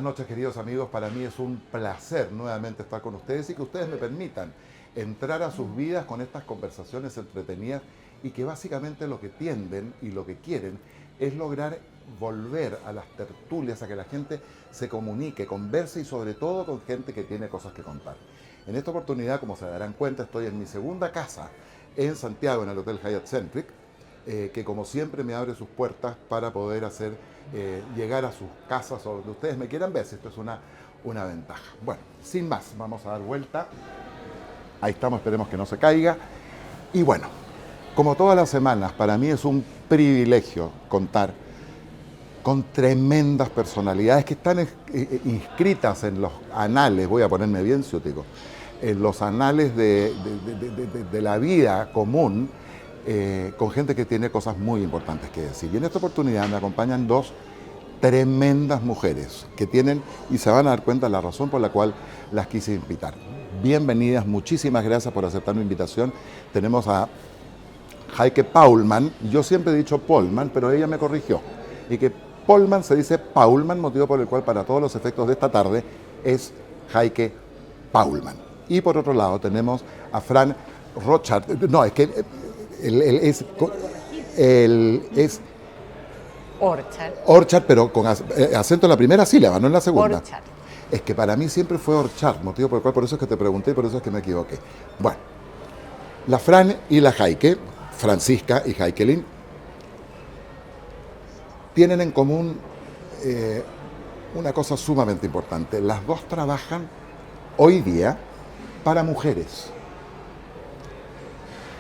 buenas noches, queridos amigos. Para mí es un placer nuevamente estar con ustedes y que ustedes me permitan entrar a sus vidas con estas conversaciones entretenidas y que básicamente lo que tienden y lo que quieren es lograr volver a las tertulias, a que la gente se comunique, converse y sobre todo con gente que tiene cosas que contar. En esta oportunidad, como se darán cuenta, estoy en mi segunda casa en Santiago, en el Hotel Hyatt Centric, que como siempre me abre sus puertas para poder hacer llegar a sus casas o donde ustedes me quieran ver, si esto es una ventaja. Bueno, sin más, vamos a dar vuelta. Ahí estamos, esperemos que no se caiga. Y bueno, como todas las semanas, para mí es un privilegio contar con tremendas personalidades que están inscritas en los anales, voy a ponerme bien ciútico, en los anales de la vida común, con gente que tiene cosas muy importantes que decir. Y en esta oportunidad me acompañan dos tremendas mujeres que tienen, y se van a dar cuenta la razón por la cual las quise invitar. Bienvenidas, muchísimas gracias por aceptar mi invitación. Tenemos a Heike Paulman. Yo siempre he dicho Polman, pero ella me corrigió. Y que Polman se dice Paulman, motivo por el cual para todos los efectos de esta tarde es Heike Paulman. Y por otro lado tenemos a Fran Rochard. No, es que él es Orchard, pero con acento en la primera sílaba, no en la segunda. Orchard. Es que para mí siempre fue Orchard, motivo por el cual por eso es que te pregunté y por eso es que me equivoqué. Bueno, la Fran y la Heike, Francisca y Heikelin, tienen en común una cosa sumamente importante. Las dos trabajan hoy día para mujeres.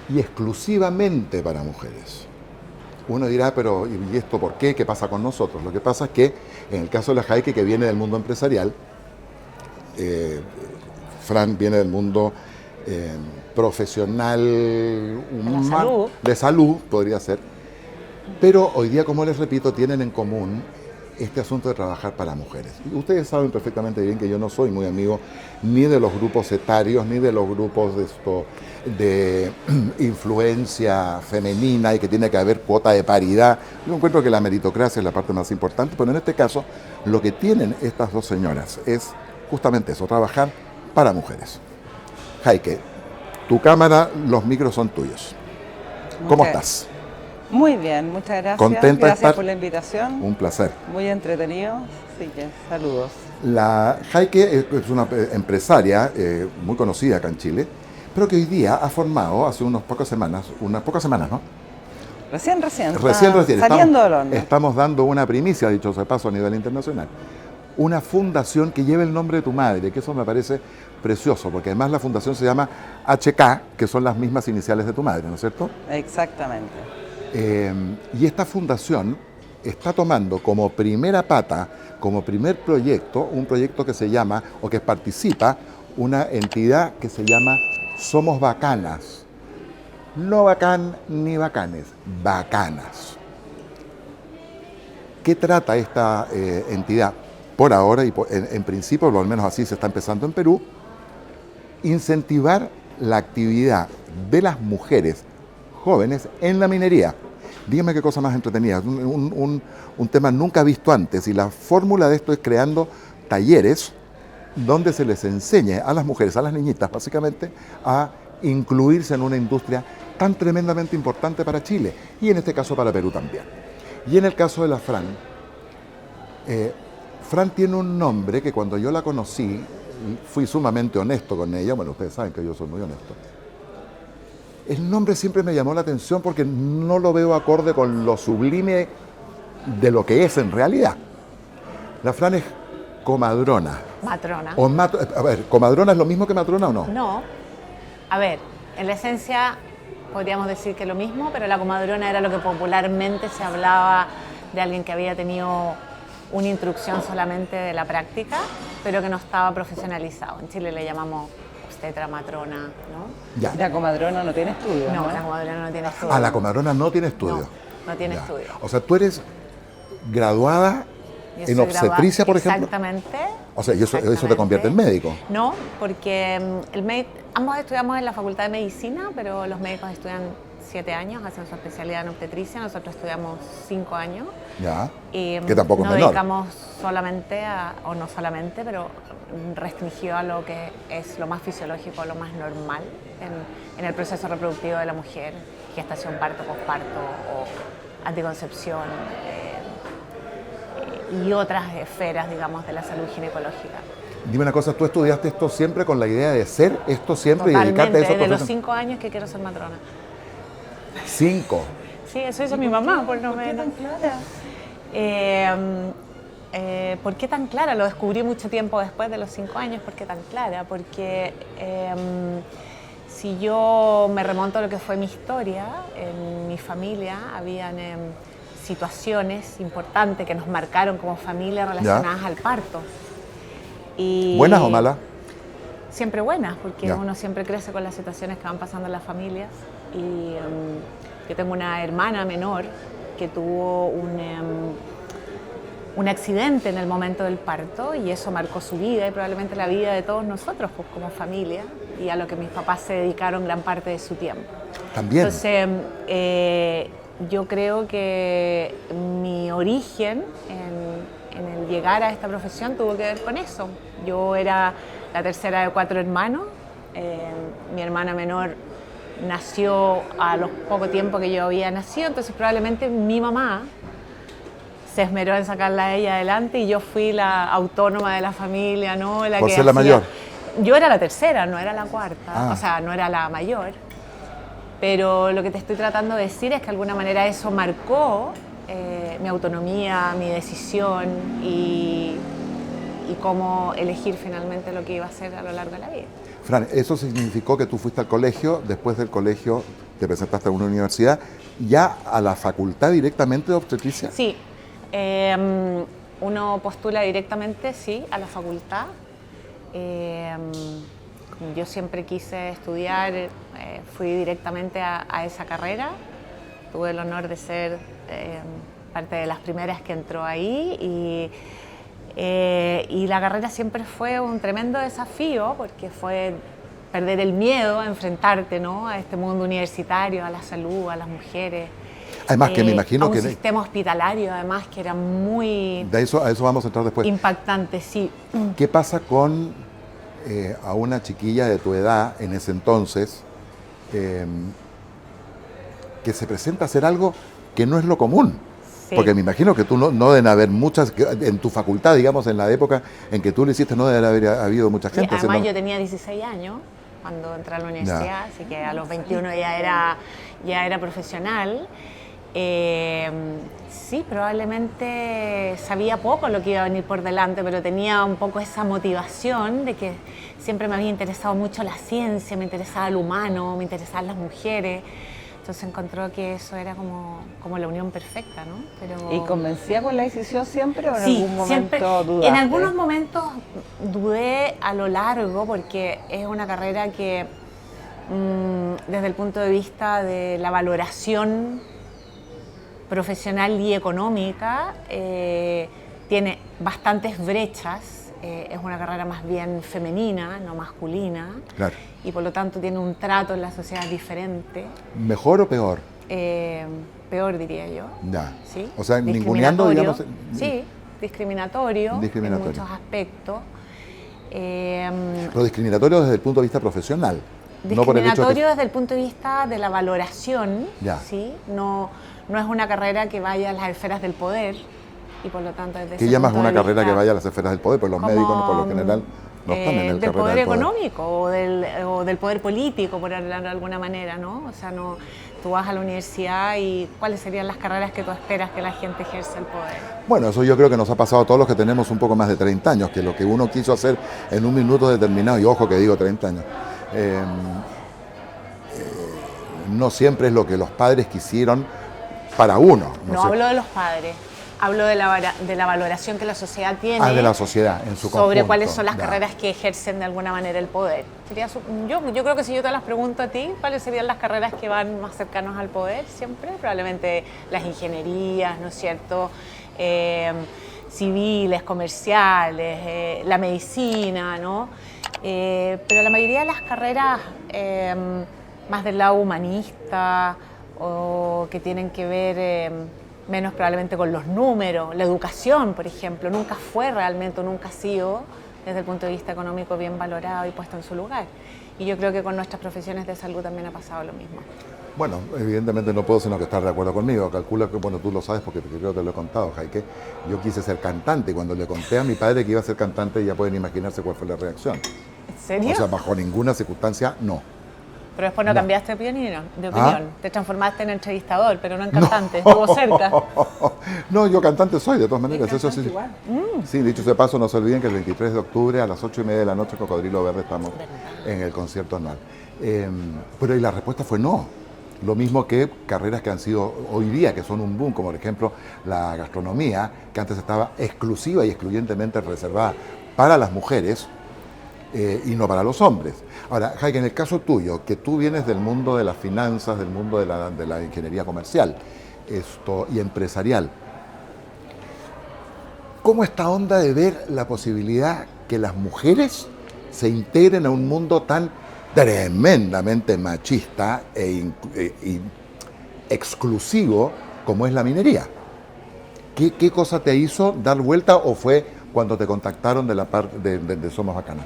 Y exclusivamente para mujeres. Uno dirá, pero ¿y esto por qué? ¿Qué pasa con nosotros? Lo que pasa es que, en el caso de la Heike, que viene del mundo empresarial, Fran viene del mundo profesional, de salud, podría ser. Pero hoy día, como les repito, tienen en común este asunto de trabajar para mujeres. Y ustedes saben perfectamente bien que yo no soy muy amigo ni de los grupos etarios, ni de los grupos de influencia femenina y que tiene que haber cuota de paridad. Yo encuentro que la meritocracia es la parte más importante, pero en este caso lo que tienen estas dos señoras es justamente eso, trabajar para mujeres. Heike, tu cámara, los micros son tuyos. ¿Cómo estás? Muy bien, muchas gracias. ¿Contenta gracias de estar? por la invitación. Un placer. Muy entretenido, así que saludos. La Heike es una empresaria muy conocida acá en Chile, pero que hoy día ha formado, hace unas pocas semanas, ¿no? Recién. Saliendo del horno. Estamos dando una primicia, dicho sea de paso, a nivel internacional. Una fundación que lleva el nombre de tu madre, que eso me parece precioso, porque además la fundación se llama HK, que son las mismas iniciales de tu madre, ¿no es cierto? Exactamente. Y esta fundación está tomando como primera pata, como primer proyecto, un proyecto que se llama, o que participa, una entidad que se llama Somos Bacanas. No bacán ni bacanes, bacanas. ¿Qué trata esta entidad? Por ahora, y en principio, o al menos así se está empezando en Perú, incentivar la actividad de las mujeres jóvenes en la minería. Dígame qué cosa más entretenida, un tema nunca visto antes, y la fórmula de esto es creando talleres donde se les enseñe a las mujeres, a las niñitas básicamente, a incluirse en una industria tan tremendamente importante para Chile y en este caso para Perú también. Y en el caso de la Fran, Fran tiene un nombre que cuando yo la conocí, fui sumamente honesto con ella, bueno, ustedes saben que yo soy muy honesto. El nombre siempre me llamó la atención porque no lo veo acorde con lo sublime de lo que es en realidad. La Fran es comadrona. Matrona. A ver, ¿comadrona es lo mismo que matrona o no? No. A ver, en la esencia podríamos decir que lo mismo, pero la comadrona era lo que popularmente se hablaba de alguien que había tenido una instrucción solamente de la práctica, pero que no estaba profesionalizado. En Chile le llamamos obstetra, matrona, ¿no? Ya. La comadrona no tiene estudio, ¿no? La comadrona no tiene estudio. Ah, la comadrona no tiene estudio. No tiene Ya. estudio. O sea, tú eres graduada Yo en soy obstetricia, por ejemplo. Exactamente. O sea, ¿y eso te convierte en médico? No, porque ambos estudiamos en la Facultad de Medicina, pero los médicos estudian 7 años, hacen su especialidad en obstetricia, nosotros estudiamos 5 años. Ya, Y que tampoco es nos menor. dedicamos solamente, o no solamente, pero restringido a lo que es lo más fisiológico, lo más normal en el proceso reproductivo de la mujer, gestación, parto, posparto o anticoncepción y otras esferas, digamos, de la salud ginecológica. Dime una cosa, ¿tú estudiaste esto siempre con la idea de ser esto siempre y Totalmente, dedicarte a eso? desde los 5 años que quiero ser matrona. 5. Sí, eso hizo mi mamá, por lo menos. ¿Por qué tan clara? Lo descubrí mucho tiempo después de los 5 años. ¿Por qué tan clara? Porque si yo me remonto a lo que fue mi historia, en mi familia habían situaciones importantes que nos marcaron como familia relacionadas al parto. Y ¿Buenas o malas? siempre buenas, porque Ya. uno siempre crece con las situaciones que van pasando en las familias. Y yo tengo una hermana menor que tuvo un accidente en el momento del parto y eso marcó su vida y probablemente la vida de todos nosotros, pues, como familia, y a lo que mis papás se dedicaron gran parte de su tiempo. También. Entonces, yo creo que mi origen en el llegar a esta profesión tuvo que ver con eso. Yo era la tercera de 4 hermanos. Mi hermana menor nació a los poco tiempo que yo había nacido, entonces probablemente mi mamá se esmeró en sacarla a ella adelante y yo fui la autónoma de la familia, ¿no? Por ser la mayor. Yo era la tercera, no era la cuarta, Ah. o sea, no era la mayor. Pero lo que te estoy tratando de decir es que de alguna manera eso marcó mi autonomía, mi decisión y cómo elegir finalmente lo que iba a hacer a lo largo de la vida. Fran, ¿eso significó que tú fuiste al colegio, después del colegio te presentaste a una universidad, ya a la facultad directamente de obstetricia? Sí, uno postula directamente, sí, a la facultad. Yo siempre quise estudiar, fui directamente a esa carrera. Tuve el honor de ser parte de las primeras que entró ahí y la carrera siempre fue un tremendo desafío porque fue perder el miedo a enfrentarte, ¿no?, a este mundo universitario, a la salud, a las mujeres. Además que me imagino a un que sistema hospitalario, además, que era muy a eso vamos a entrar después. impactante, sí. ¿Qué pasa con a una chiquilla de tu edad en ese entonces que se presenta a hacer algo que no es lo común? Sí. Porque me imagino que tú no deben haber muchas, en tu facultad, digamos, en la época en que tú lo hiciste, no debe haber habido mucha Y gente. además haciendo- yo tenía 16 años cuando entré a la universidad, así que a los 21 ya era profesional. Sí, probablemente sabía poco lo que iba a venir por delante, pero tenía un poco esa motivación de que siempre me había interesado mucho la ciencia, me interesaba lo humano, me interesaban las mujeres. Entonces encontró que eso era como la unión perfecta, ¿no? Pero... ¿Y convencía con la decisión siempre o en Sí, algún siempre, momento dudaste? en algunos momentos dudé a lo largo porque es una carrera que desde el punto de vista de la valoración profesional y económica tiene bastantes brechas. Es una carrera más bien femenina, no masculina, Claro. y por lo tanto tiene un trato en la sociedad diferente. ¿Mejor o peor? Peor, diría yo. Ya. ¿Sí? O sea, ninguneando, Discriminatorio. digamos. Sí, discriminatorio, Discriminatorio. en muchos aspectos. Lo discriminatorio desde el punto de vista profesional. No por el hecho Discriminatorio de desde el punto de vista de la valoración, Ya. ¿sí? No es una carrera que vaya a las esferas del poder y por lo tanto desde que ese llama punto una de carrera vista que vaya a las esferas del poder, pues los como, médicos por lo general no están en el del carrera poder del poder. económico o del poder político, por hablar de alguna manera, ¿no? O sea, tú vas a la universidad y ¿cuáles serían las carreras que tú esperas que la gente ejerza el poder? Bueno, eso yo creo que nos ha pasado a todos los que tenemos un poco más de 30 años, que lo que uno quiso hacer en un minuto determinado, y ojo que digo 30 años, no siempre es lo que los padres quisieron para uno. No sé. hablo de los padres, hablo de la valoración que la sociedad tiene De la sociedad en su sobre conjunto. cuáles son las Ya. carreras que ejercen de alguna manera el poder. Yo creo que si yo te las pregunto a ti, ¿cuáles serían las carreras que van más cercanos al poder siempre? Probablemente las ingenierías, ¿no es cierto? Civiles, comerciales, la medicina, ¿no? Pero la mayoría de las carreras más del lado humanista o que tienen que ver menos probablemente con los números. La educación, por ejemplo, nunca fue realmente o nunca ha sido, desde el punto de vista económico, bien valorado y puesto en su lugar. Y yo creo que con nuestras profesiones de salud también ha pasado lo mismo. Bueno, evidentemente no puedo sino que estar de acuerdo conmigo. Calcula que, bueno, tú lo sabes porque creo que te lo he contado, Jaike. Yo quise ser cantante y cuando le conté a mi padre que iba a ser cantante, ya pueden imaginarse cuál fue la reacción. ¿En serio? O sea, bajo ninguna circunstancia, no. Pero después no cambiaste de opinión. Te transformaste en entrevistador, pero no en cantante. No. Estuvo cerca. No, yo cantante soy, de todas maneras. Eso sí. Igual. Sí, dicho sea de paso, no se olviden que el 23 de octubre a las 8:30 de la noche en Cocodrilo Verde estamos en el concierto anual. Pero y la respuesta fue no. Lo mismo que carreras que han sido hoy día, que son un boom, como por ejemplo la gastronomía, que antes estaba exclusiva y excluyentemente reservada para las mujeres y no para los hombres. Ahora, Jaime, en el caso tuyo, que tú vienes del mundo de las finanzas, del mundo de la ingeniería comercial y empresarial, ¿cómo esta onda de ver la posibilidad que las mujeres se integren a un mundo tan tremendamente machista e exclusivo como es la minería? ¿Qué cosa te hizo dar vuelta o fue cuando te contactaron de la parte de Somos Bacanas?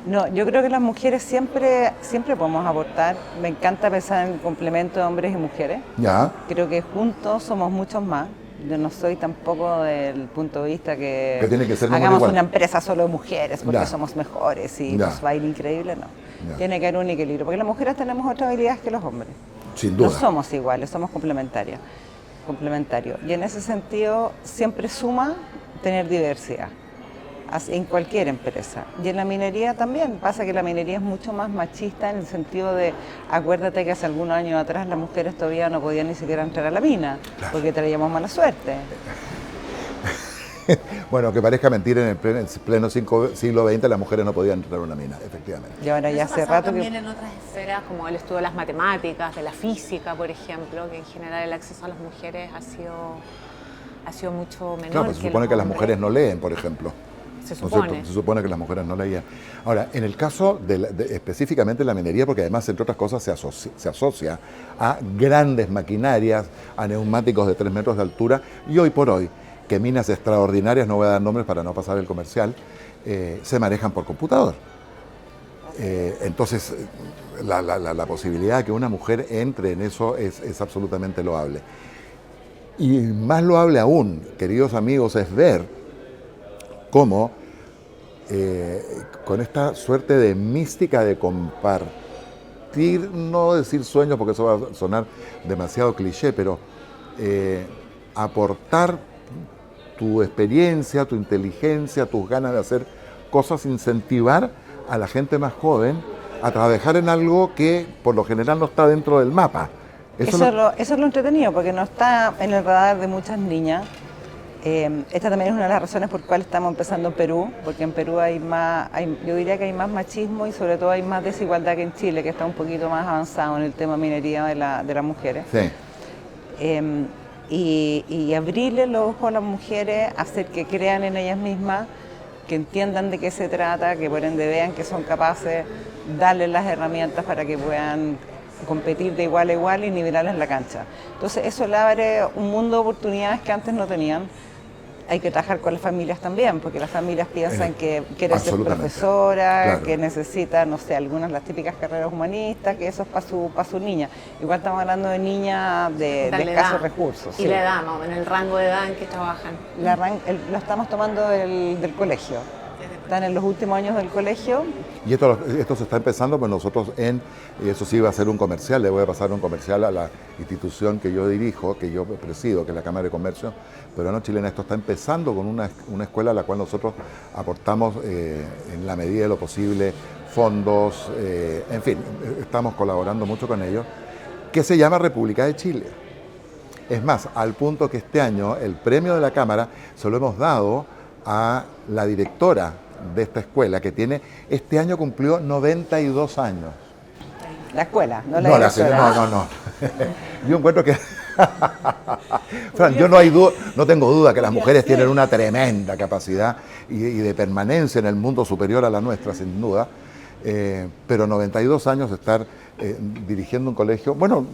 No, yo creo que las mujeres siempre podemos aportar. Me encanta pensar en el complemento de hombres y mujeres. Ya. Creo que juntos somos muchos más. Yo no soy tampoco del punto de vista que tiene que ser hagamos igual. Una empresa solo de mujeres porque Ya. somos mejores y Ya. nos va a ir increíble, no. Ya. Tiene que haber un equilibrio, porque las mujeres tenemos otras habilidades que los hombres. Sin duda. No somos iguales, somos complementarios. Y en ese sentido siempre suma tener diversidad en cualquier empresa. Y en la minería también, pasa que la minería es mucho más machista en el sentido de, acuérdate que hace algunos años atrás las mujeres todavía no podían ni siquiera entrar a la mina, porque traíamos mala suerte. Bueno, que parezca mentira, en el pleno siglo XX las mujeres no podían entrar a una mina, efectivamente. Y ahora ya Eso hace ha pasado rato también que... en otras esferas, como el estudio de las matemáticas, de la física, por ejemplo, que en general el acceso a las mujeres ha sido mucho menor. Claro, pues se supone que las mujeres no leen, por ejemplo. Se ¿No es supone. cierto? Se supone que las mujeres no leían. Ahora, en el caso específicamente de la minería, porque además, entre otras cosas, se asocia a grandes maquinarias, a neumáticos de 3 metros de altura, y hoy por hoy, que minas extraordinarias, no voy a dar nombres para no pasar el comercial, se manejan por computador. Entonces, la posibilidad de que una mujer entre en eso es absolutamente loable. Y más loable aún, queridos amigos, es ver cómo con esta suerte de mística de compartir, no decir sueños porque eso va a sonar demasiado cliché, pero aportar tu experiencia, tu inteligencia, tus ganas de hacer cosas, incentivar a la gente más joven a trabajar en algo que por lo general no está dentro del mapa. Eso es lo entretenido, porque no está en el radar de muchas niñas. Esta también es una de las razones por cuales estamos empezando en Perú, porque en Perú yo diría que hay más machismo y sobre todo hay más desigualdad que en Chile, que está un poquito más avanzado en el tema minería de las mujeres. Sí. Y abrirle los ojos a las mujeres, hacer que crean en ellas mismas, que entiendan de qué se trata, que por ende vean que son capaces, darles las herramientas para que puedan competir de igual a igual y nivelarles la cancha. Entonces eso le abre un mundo de oportunidades que antes no tenían. Hay que trabajar con las familias también, porque las familias piensan que quiere ser profesora, claro, que necesita, no sé, algunas las típicas carreras humanistas, que eso es para su niña. Igual estamos hablando de niñas de escasos recursos. ¿Y la edad, más o menos, el rango de edad en que trabajan? Lo estamos tomando del colegio. Están en los últimos años del colegio. Y esto se está empezando, pues nosotros eso sí va a ser un comercial, le voy a pasar un comercial a la institución que yo dirijo, que yo presido, que es la Cámara de Comercio Peruano Chilena. Esto está empezando con una escuela a la cual nosotros aportamos en la medida de lo posible fondos, en fin, estamos colaborando mucho con ellos, que se llama República de Chile. Es más, al punto que este año el premio de la Cámara se lo hemos dado a la directora de esta escuela, que este año cumplió 92 años. La escuela, no la directora. No. Yo encuentro que... Fran, yo no tengo duda que las mujeres tienen una tremenda capacidad y de permanencia en el mundo superior a la nuestra, sin duda, pero 92 años estar dirigiendo un colegio. Bueno,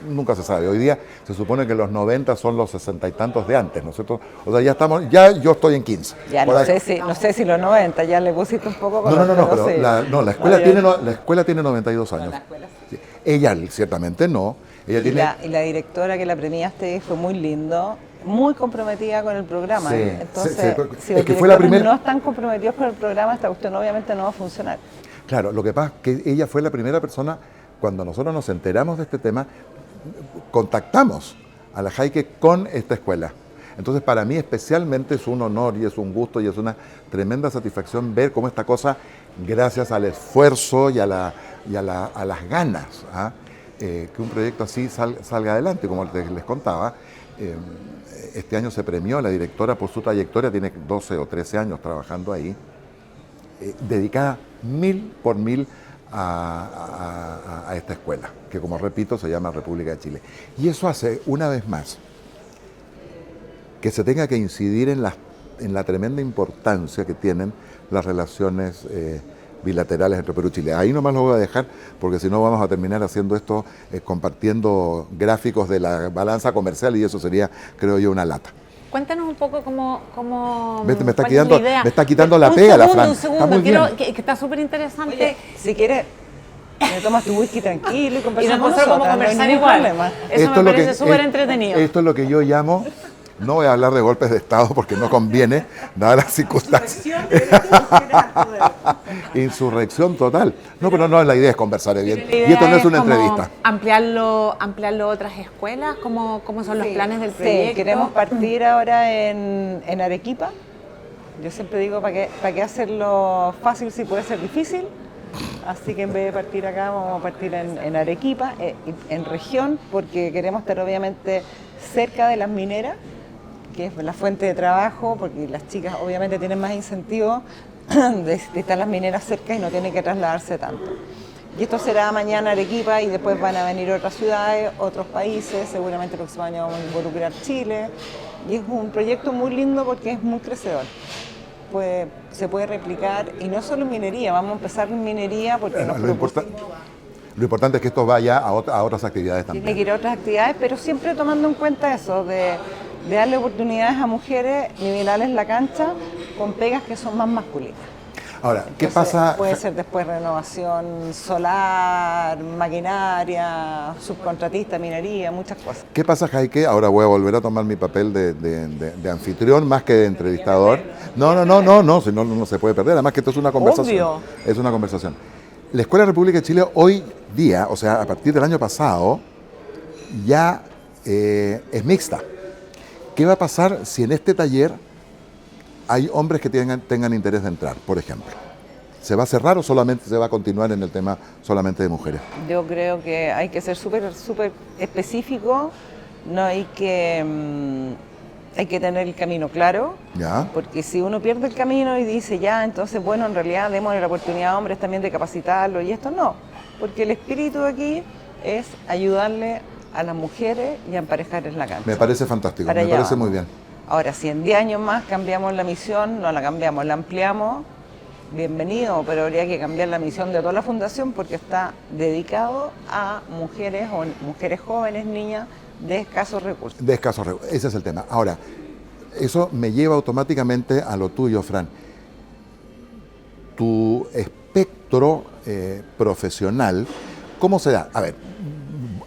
nunca se sabe. Hoy día se supone que los 90 son los 60 y tantos de antes, ¿no es cierto? O sea, ya yo estoy en 15. Ya no sé si los 90, ya le pusiste un poco con No, pero sí. la escuela tiene 92 años. La escuela sí. Sí. Ella ciertamente no. Ella tiene... y la directora que la premiaste fue muy lindo, muy comprometida con el programa. Sí, Entonces, sí, si es que los fue la directores primera... no están comprometidos con el programa, esta cuestión obviamente no va a funcionar. Claro, lo que pasa es que ella fue la primera persona, cuando nosotros nos enteramos de este tema, contactamos a la Jaike con esta escuela. Entonces, para mí especialmente es un honor y es un gusto y es una tremenda satisfacción ver cómo esta cosa, gracias al esfuerzo y a las ganas, que un proyecto así salga adelante. Como les contaba, este año se premió la directora por su trayectoria, tiene 12 o 13 años trabajando ahí, dedicada 1000% a esta escuela, que como repito se llama República de Chile. Y eso hace, una vez más, que se tenga que incidir en la tremenda importancia que tienen las relaciones bilaterales entre Perú y Chile. Ahí nomás lo voy a dejar, porque si no vamos a terminar haciendo esto, compartiendo gráficos de la balanza comercial, y eso sería, creo yo, una lata. Cuéntanos un poco cómo Me está ¿cuál es la idea? quitando la pega, la Fran. Un segundo, está muy bien. que está súper interesante. Oye, si quieres, me tomas tu whisky tranquilo y conversamos nosotros como nosotras, conversar no hay ningún igual. problema. Eso me parece súper entretenido. Esto es lo que yo llamo, no voy a hablar de golpes de Estado porque no conviene, dadas las circunstancias. Insurrección total. No, pero no, la idea es conversar bien. Y esto no es una entrevista. Ampliarlo a otras escuelas, ¿cómo son los planes del proyecto? Sí, queremos partir ahora en Arequipa. Yo siempre digo, ¿para qué hacerlo fácil si puede ser difícil? Así que en vez de partir acá, vamos a partir en Arequipa, en región, porque queremos estar obviamente cerca de las mineras, que es la fuente de trabajo, porque las chicas obviamente tienen más incentivo de estar las mineras cerca y no tienen que trasladarse tanto. Y esto será mañana Arequipa y después van a venir otras ciudades, otros países, seguramente el próximo año vamos a involucrar Chile. Y es un proyecto muy lindo porque es muy crecedor. Se puede replicar, y no solo en minería, vamos a empezar en minería porque Lo importante es que esto vaya a otras actividades también. Tiene que ir a otras actividades, pero siempre tomando en cuenta eso, de darle oportunidades a mujeres, nivelarles la cancha con pegas que son más masculinas. Ahora, ¿qué Entonces, pasa? Puede ser después renovación solar, maquinaria, subcontratista, minería, muchas cosas. ¿Qué pasa, Jaike? Ahora voy a volver a tomar mi papel de anfitrión más que de entrevistador. No, si no se puede perder. Además que esto es una conversación. Obvio. Es una conversación. La Escuela República de Chile hoy día, o sea, a partir del año pasado, ya es mixta. ¿Qué va a pasar si en este taller hay hombres que tengan interés de entrar, por ejemplo? ¿Se va a cerrar o solamente se va a continuar en el tema solamente de mujeres? Yo creo que hay que ser súper específico, no hay que tener el camino claro, ¿Ya? porque si uno pierde el camino y dice ya, entonces bueno, en realidad démosle la oportunidad a hombres también de capacitarlo, y esto no, porque el espíritu de aquí es ayudarle a las mujeres y a emparejarles la cancha. Me parece fantástico, Para me allá parece vamos. muy bien. Ahora, si en 10 años más cambiamos la misión, no la cambiamos, la ampliamos, bienvenido, pero habría que cambiar la misión de toda la fundación porque está dedicado a mujeres o mujeres jóvenes, niñas de escasos recursos. De escasos recursos, ese es el tema. Ahora, eso me lleva automáticamente a lo tuyo, Fran. Tu espectro profesional, ¿cómo se da? A ver,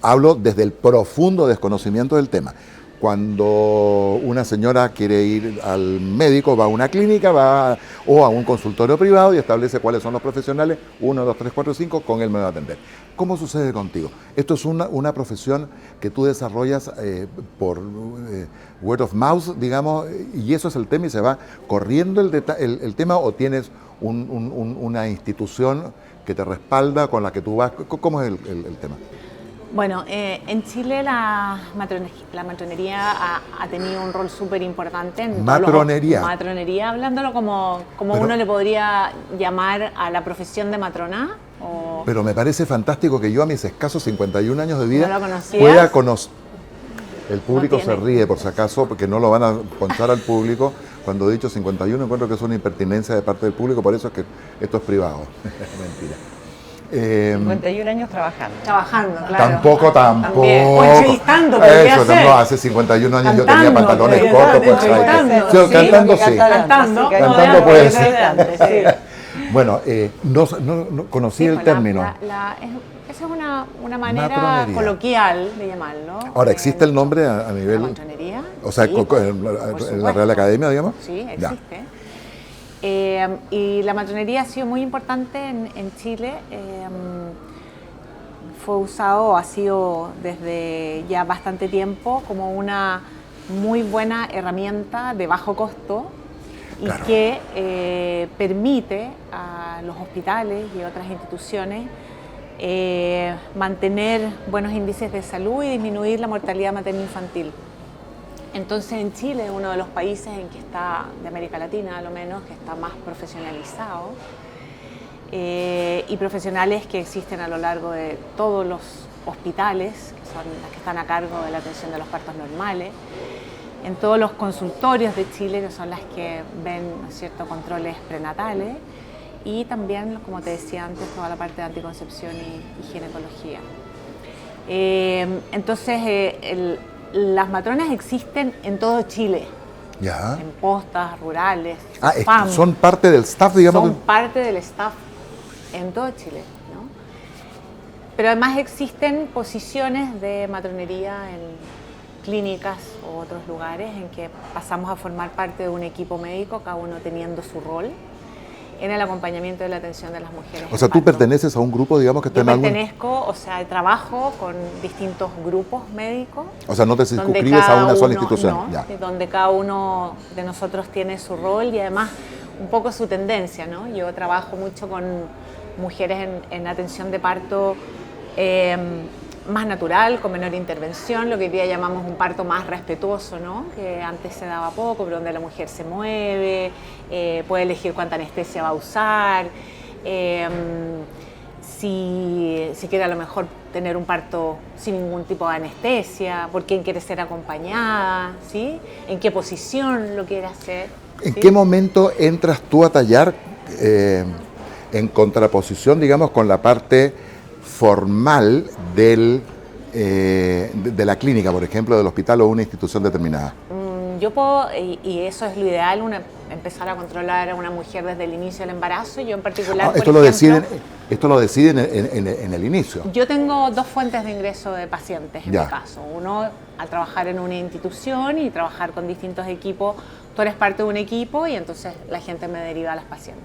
hablo desde el profundo desconocimiento del tema. Cuando una señora quiere ir al médico, va a una clínica, o a un consultorio privado y establece cuáles son los profesionales, 1, 2, 3, 4, 5, con él me va a atender. ¿Cómo sucede contigo? Esto es una profesión que tú desarrollas por word of mouth, digamos, y eso es el tema y se va corriendo el tema, o tienes una institución que te respalda, con la que tú vas. ¿Cómo es el tema? Bueno, en Chile la matronería ha tenido un rol súper importante en Matronería. Matronería, hablándolo como Pero, uno le podría llamar a la profesión de matrona. Pero me parece fantástico que yo a mis escasos 51 años de vida ¿No lo conocías? pueda conocer. El público No se tiene. ríe por si acaso, porque no lo van a ponchar al público. Cuando he dicho 51 encuentro que es una impertinencia de parte del público, por eso es que esto es privado. Mentira. 51 años trabajando. Trabajando, claro. Tampoco. También. O entrevistando, podría Eso, ser. no, hace 51 años yo tenía Cantando, pantalones pues, cortos, pues, entrevistando. sí, Sí, cantando sí. Cantando. Cantando puede ser. ser. Bueno, no conocí Sí, el pues, término. Esa es una manera Matronería. coloquial de llamarlo. Ahora, ¿existe el nombre a nivel, La matronería. o sea, Sí, en por la Real supuesto. Academia, digamos? Sí, Ya. existe. Y la matronería ha sido muy importante en Chile. Fue usado, ha sido desde ya bastante tiempo como una muy buena herramienta de bajo costo y Claro. que permite a los hospitales y otras instituciones mantener buenos índices de salud y disminuir la mortalidad materno-infantil. Entonces en Chile es uno de los países en que está, de América Latina a lo menos, que está más profesionalizado y profesionales que existen a lo largo de todos los hospitales, que son las que están a cargo de la atención de los partos normales, en todos los consultorios de Chile, que son las que ven, ¿no es cierto?, controles prenatales, y también, como te decía antes, toda la parte de anticoncepción y ginecología. Entonces, las matronas existen en todo Chile, Ya. en postas rurales, Ah, FAM, son parte del staff, digamos. son parte del staff en todo Chile, ¿no? Pero además existen posiciones de matronería en clínicas u otros lugares en que pasamos a formar parte de un equipo médico, cada uno teniendo su rol en el acompañamiento de la atención de las mujeres. O sea, en tú parto. perteneces a un grupo, digamos, que está Yo en algún... pertenezco, o sea, trabajo con distintos grupos médicos. O sea, no te donde circunscribes a cada una sola uno- institución. no, Ya. donde cada uno de nosotros tiene su rol y además un poco su tendencia, ¿no? Yo trabajo mucho con mujeres en atención de parto más natural, con menor intervención, lo que hoy día llamamos un parto más respetuoso, ¿no? Que antes se daba poco, pero donde la mujer se mueve, puede elegir cuánta anestesia va a usar, si quiere a lo mejor tener un parto sin ningún tipo de anestesia, por quién quiere ser acompañada, ¿sí? En qué posición lo quiere hacer. ¿En ¿sí? qué momento entras tú a tallar en contraposición, digamos, con la parte formal de la clínica, por ejemplo, del hospital o una institución determinada? Yo puedo, y eso es lo ideal, empezar a controlar a una mujer desde el inicio del embarazo. Yo en particular, por Esto lo deciden en el inicio. Yo tengo dos fuentes de ingreso de pacientes en Ya. mi caso. Uno, al trabajar en una institución y trabajar con distintos equipos, tú eres parte de un equipo y entonces la gente me deriva a las pacientes.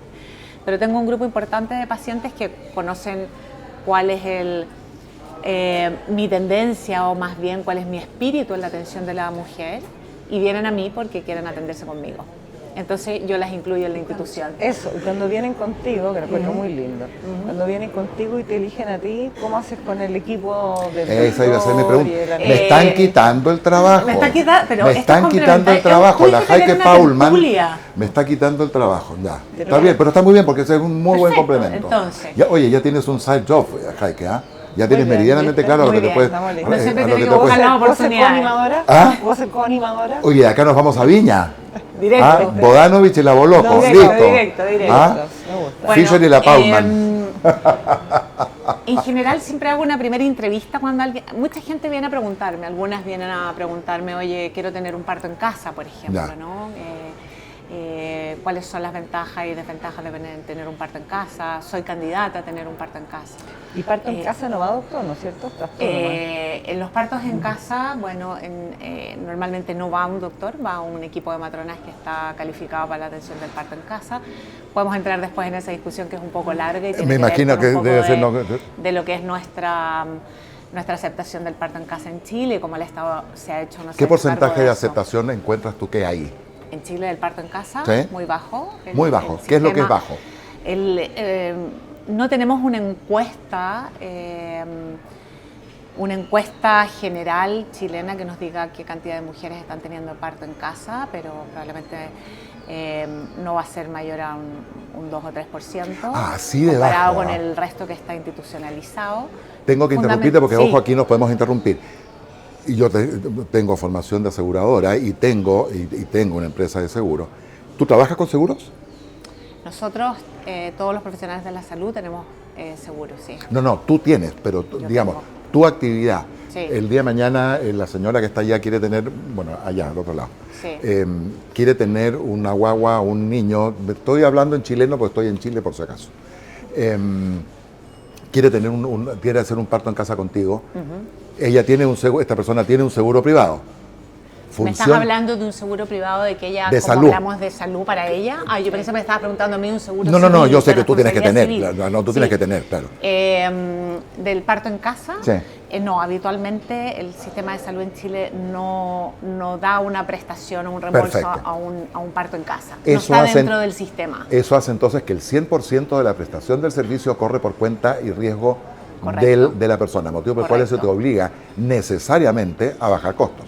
Pero tengo un grupo importante de pacientes que conocen cuál es mi tendencia o más bien cuál es mi espíritu en la atención de la mujer y vienen a mí porque quieren atenderse conmigo. Entonces yo las incluyo en la institución. Eso, y cuando vienen contigo, que lo encuentro muy lindo, cuando vienen contigo y te eligen a ti, ¿cómo haces con el equipo de Esa iba a ser mi pregunta. doctor y el Me están quitando el trabajo. Me está quitando, pero me esto están es quitando el complementario. trabajo. Tú La dijiste que Heike era una Paulman tertulia. me está quitando el trabajo. Ya. Pero Está bien, pero está muy bien porque ese es un muy buen Perfecto, complemento. entonces. Ya, oye, ya tienes un side job, Heike, ¿ah? Ya tienes bien, meridianamente ¿viste? claro a lo Muy que te bien, puedes. estamos listos. No siempre a lo tiene que que te puedes- buscar la ¿Puedo ser oportunidad. coanimadora? ¿Ah? ¿Puedo ser coanimadora? Oye, acá nos vamos a Viña. Directo. ¿Ah? Bodanovich y la Boloco. No, directo, Listo. directo. ¿Ah? Me gusta. Bueno, Fisher y la Paulman. En general siempre hago una primera entrevista cuando alguien, mucha gente viene a preguntarme, algunas vienen a preguntarme, oye, quiero tener un parto en casa, por ejemplo, Ya. ¿no? ¿Cuáles son las ventajas y desventajas de tener un parto en casa? Soy candidata a tener un parto en casa. Y parto en casa no va doctor, ¿no es cierto? Estás todo nomás. En los partos en casa, bueno, normalmente no va un doctor, va un equipo de matronas que está calificado para la atención del parto en casa. Podemos entrar después en esa discusión que es un poco larga y tiene Me que ver imagino con que un poco debe ser de lo que es nuestra aceptación del parto en casa en Chile y cómo el Estado se ha hecho. No sé, ¿Qué cargo porcentaje de eso. aceptación encuentras tú que hay? En Chile del parto en casa, ¿Sí? muy bajo. Muy bajo. ¿Qué es lo que es sistema- bajo? No tenemos una encuesta general chilena que nos diga qué cantidad de mujeres están teniendo parto en casa, pero probablemente no va a ser mayor a un 2 o 3%. Ah, así de comparado bajo, con ah. el resto que está institucionalizado. Tengo que interrumpirte porque, Sí. ojo, aquí nos podemos interrumpir. Y yo tengo formación de aseguradora y tengo una empresa de seguro. ¿Tú trabajas con seguros? Nosotros, todos los profesionales de la salud, tenemos seguro, sí. No, tú tienes, pero digamos, tengo. tu actividad, Sí. el día de mañana la señora que está allá quiere tener, bueno, allá, al otro lado, Sí. quiere tener una guagua, un niño, estoy hablando en chileno porque estoy en Chile por si acaso, quiere tener quiere hacer un parto en casa contigo, ella tiene un seguro, esta persona tiene un seguro privado. ¿Me estás hablando de un seguro privado de que ella, de como salud. hablamos de salud para ella? Ah, yo pensé que me estabas preguntando a mí un seguro No, civil, yo sé de que tú tienes que tener, responsabilidad civil. no, tú tienes que tener, claro. Del parto en casa, Sí. No, habitualmente el sistema de salud en Chile no da una prestación o un reembolso Perfecto. a un parto en casa. Eso no está hace- dentro del sistema. Eso hace entonces que el 100% de la prestación del servicio corre por cuenta y riesgo Correcto. de la persona, motivo por el cual eso te Correcto. obliga necesariamente a bajar costos.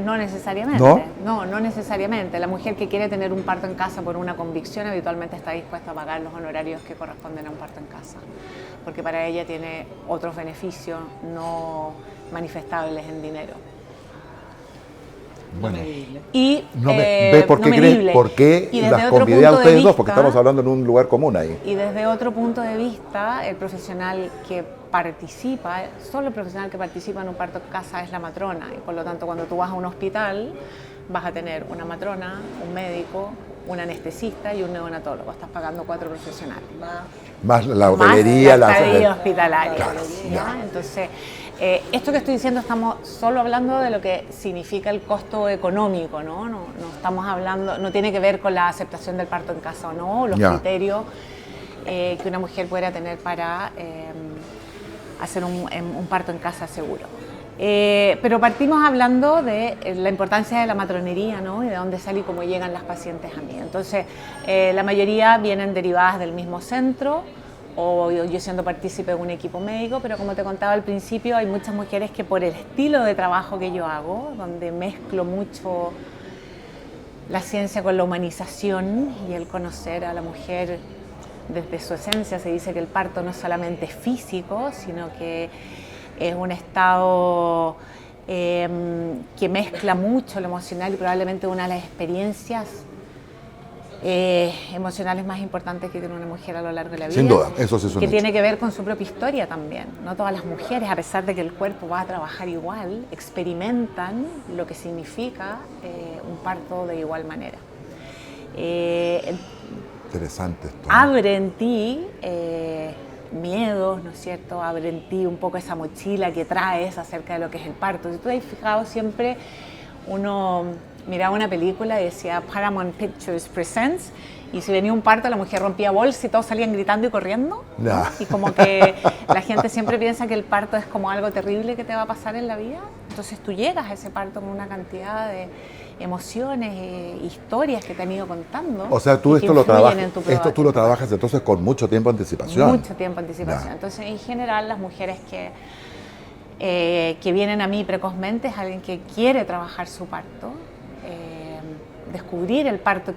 No necesariamente. ¿No? No necesariamente. La mujer que quiere tener un parto en casa por una convicción habitualmente está dispuesta a pagar los honorarios que corresponden a un parto en casa, porque para ella tiene otros beneficios no manifestables en dinero. Bueno, Y ¿ves por no qué medible. por qué Y desde las otro convidé a punto de ustedes dos? Porque vista- estamos hablando en un lugar común ahí. Y desde otro punto de vista, el profesional que participa, solo el profesional que participa en un parto en casa es la matrona. Y por lo tanto, cuando tú vas a un hospital, vas a tener una matrona, un médico, un anestesista y un neonatólogo. Estás pagando 4 profesionales. Más la hotelería, más la estadía hospitalaria. Claro, ¿ya? ya. Entonces, esto que estoy diciendo, estamos solo hablando de lo que significa el costo económico, ¿no? No estamos hablando, no tiene que ver con la aceptación del parto en casa o no, los Ya. criterios que una mujer pueda tener para hacer un parto en casa seguro. Pero partimos hablando de la importancia de la matronería, ¿no? Y de dónde sale y cómo llegan las pacientes a mí. Entonces, la mayoría vienen derivadas del mismo centro, o yo siendo partícipe de un equipo médico, pero como te contaba al principio, hay muchas mujeres que por el estilo de trabajo que yo hago, donde mezclo mucho la ciencia con la humanización y el conocer a la mujer desde su esencia, se dice que el parto no es solamente físico, sino que es un estado que mezcla mucho lo emocional y probablemente una de las experiencias emocionales más importantes que tiene una mujer a lo largo de la vida. Sin duda, eso sí es un que hecho. tiene que ver con su propia historia también. No todas las mujeres, a pesar de que el cuerpo va a trabajar igual, experimentan lo que significa un parto de igual manera. Interesante esto. Abre en ti miedos, ¿no es cierto? Abre en ti un poco esa mochila que traes acerca de lo que es el parto. Si tú te has fijado, siempre uno miraba una película y decía Paramount Pictures Presents, y si venía un parto la mujer rompía bolsa y todos salían gritando y corriendo, ¿no? Ya. Y como que la gente siempre piensa que el parto es como algo terrible que te va a pasar en la vida. Entonces tú llegas a ese parto con una cantidad de emociones e historias que te han ido contando. O sea, tú y que esto lo influyen trabajas, en tu prueba esto tú lo trabajas entonces con mucho tiempo de anticipación. mucho tiempo de anticipación. Ya. Entonces, en general, las mujeres que vienen a mí precozmente es alguien que quiere trabajar su parto, descubrir el parto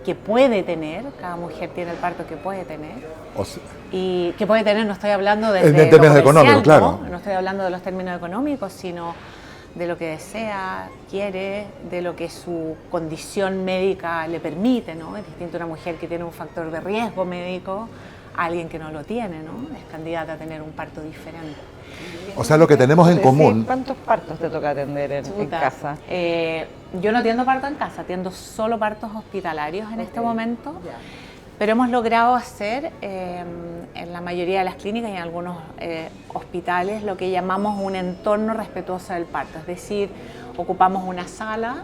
que puede tener. Cada mujer tiene el parto que puede tener. O sea, Y que puede tener, no estoy hablando desde En lo términos comercial, económicos, claro. No estoy hablando de los términos económicos, sino de lo que desea, quiere, de lo que su condición médica le permite, ¿no? Es distinto una mujer que tiene un factor de riesgo médico a alguien que no lo tiene, ¿no? Es candidata a tener un parto diferente. o sea, lo que tenemos en común, ¿Cuántos partos te toca atender en Chuta. casa? Yo no atiendo parto en casa, atiendo solo partos hospitalarios en este momento, pero hemos logrado hacer en la mayoría de las clínicas y en algunos hospitales lo que llamamos un entorno respetuoso del parto, es decir, ocupamos una sala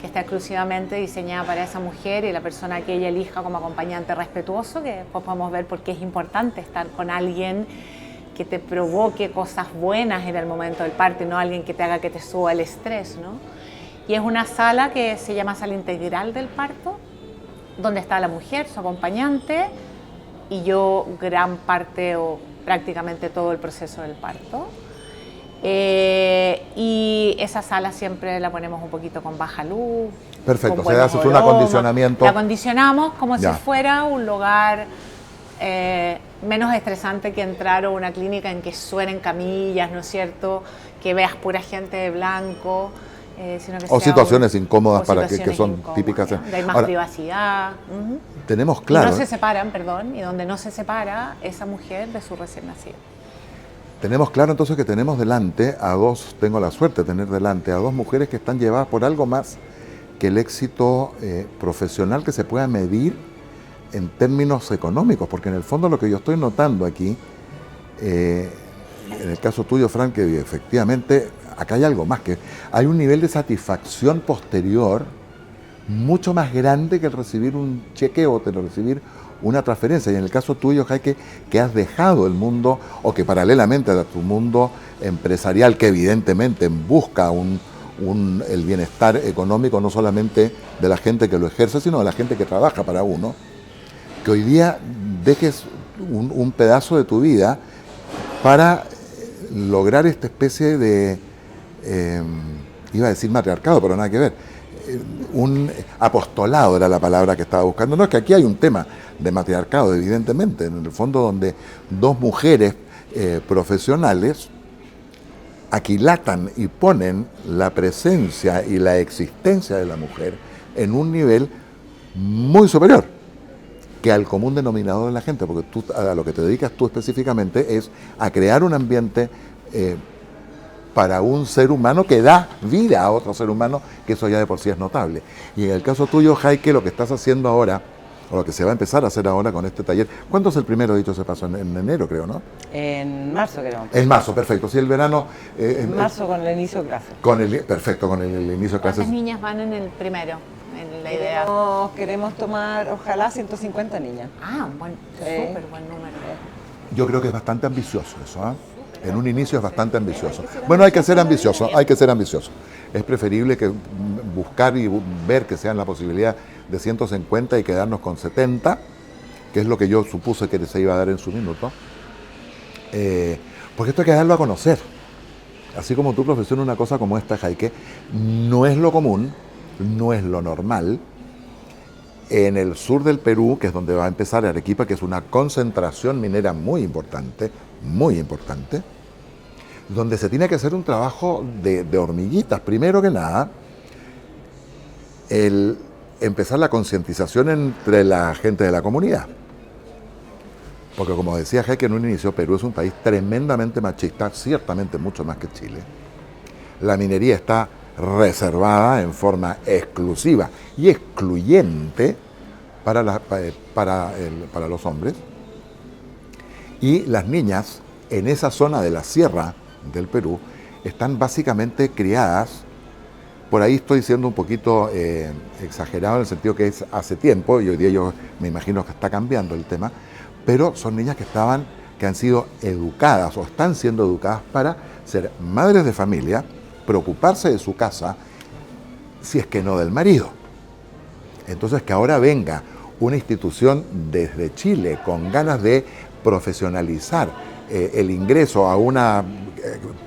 que está exclusivamente diseñada para esa mujer y la persona que ella elija como acompañante respetuoso, que después podemos ver por qué es importante estar con alguien que te provoque cosas buenas en el momento del parto y no alguien que te haga que te suba el estrés, ¿no? Y es una sala que se llama sala integral del parto, donde está la mujer, su acompañante, y yo gran parte o prácticamente todo el proceso del parto. Y esa sala siempre la ponemos un poquito con baja luz. Perfecto, con o sea, buenos haces un aromas. acondicionamiento. La acondicionamos como Ya. si fuera un lugar menos estresante que entrar a una clínica en que suenen camillas, ¿no es cierto? Que veas pura gente de blanco. sino que O sea situaciones incómodas o para que situaciones son incómodas, típicas. ¿no? Hay más Ahora, privacidad. tenemos Y claro, no se separan, perdón, y donde no se separa esa mujer de su recién nacido. tenemos claro entonces que tenemos delante a dos, tengo la suerte de tener delante a dos mujeres que están llevadas por algo más que el éxito profesional que se pueda medir en términos económicos, porque en el fondo lo que yo estoy notando aquí, en el caso tuyo, Frank, que efectivamente acá hay algo más, que hay un nivel de satisfacción posterior mucho más grande que el recibir un cheque o el recibir una transferencia. Y en el caso tuyo, Jaime, que has dejado el mundo, o que paralelamente a tu mundo empresarial, que evidentemente busca el bienestar económico no solamente de la gente que lo ejerce, sino de la gente que trabaja para uno, que hoy día dejes un pedazo de tu vida para lograr esta especie de, iba a decir matriarcado, pero nada que ver, un apostolado era la palabra que estaba buscando. No, es que aquí hay un tema de matriarcado, evidentemente, en el fondo donde dos mujeres profesionales aquilatan y ponen la presencia y la existencia de la mujer en un nivel muy superior que al común denominador de la gente, porque tú, a lo que te dedicas tú específicamente es a crear un ambiente para un ser humano que da vida a otro ser humano, que eso ya de por sí es notable. Y en el caso tuyo, Jaime, lo que estás haciendo ahora, o lo que se va a empezar a hacer ahora con este taller, ¿cuándo es el primero, dicho se pasó? En enero, creo, ¿no? En marzo, creo. En marzo, perfecto. Sí, el verano... En marzo con el inicio de clases. Perfecto, con el inicio de clases. ¿Cuántas niñas van en el primero? En la idea. Queremos tomar, ojalá, 150 niñas. Ah, un buen, súper buen número. Yo creo que es bastante ambicioso eso, ¿eh? En un inicio es bastante ambicioso. Bueno, hay que ser ambicioso, hay que ser ambicioso. Es preferible que buscar y ver que sean la posibilidad de 150 y quedarnos con 70, que es lo que yo supuse que se iba a dar en su minuto. Porque esto hay que darlo a conocer. Así como tu profesión, una cosa como esta, Jaime, no es lo común, no es lo normal. En el sur del Perú, que es donde va a empezar Arequipa, que es una concentración minera muy importante, donde se tiene que hacer un trabajo de hormiguitas. Primero que nada, el empezar la concientización entre la gente de la comunidad. Porque como decía Jaime en un inicio, Perú es un país tremendamente machista, ciertamente mucho más que Chile. La minería está reservada en forma exclusiva y excluyente para los hombres. Y las niñas en esa zona de la sierra del Perú están básicamente criadas, por ahí estoy siendo un poquito exagerado en el sentido que es hace tiempo, y hoy día yo me imagino que está cambiando el tema, pero son niñas que han sido educadas o están siendo educadas para ser madres de familia, preocuparse de su casa, si es que no del marido. Entonces, que ahora venga una institución desde Chile con ganas de profesionalizar el ingreso a una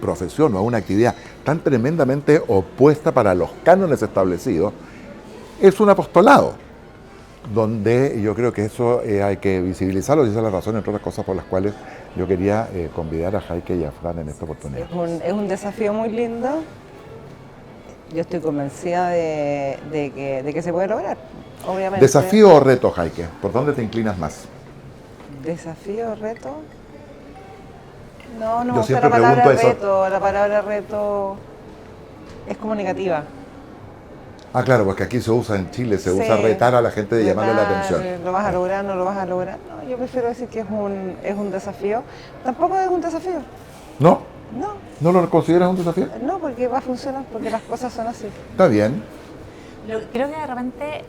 profesión o a una actividad tan tremendamente opuesta para los cánones establecidos, es un apostolado, donde yo creo que eso hay que visibilizarlo, y esa es la razón, entre otras cosas, por las cuales yo quería convidar a Jaime y a Fran en esta oportunidad. Es un desafío muy lindo. Yo estoy convencida de que se puede lograr, obviamente. ¿Desafío o reto, Jaime? ¿Por dónde te inclinas más? ¿Desafío o reto? No, Yo siempre pregunto eso. La palabra reto es comunicativa. Ah, claro, porque aquí se usa en Chile, se usa retar a la gente de llamarle la atención. ¿Lo vas a lograr? ¿No lo vas a lograr? No, yo prefiero decir que es un desafío. Tampoco es un desafío. ¿No? No. ¿No lo consideras un desafío? No, porque va a funcionar, porque las cosas son así. Está bien. Creo que de repente,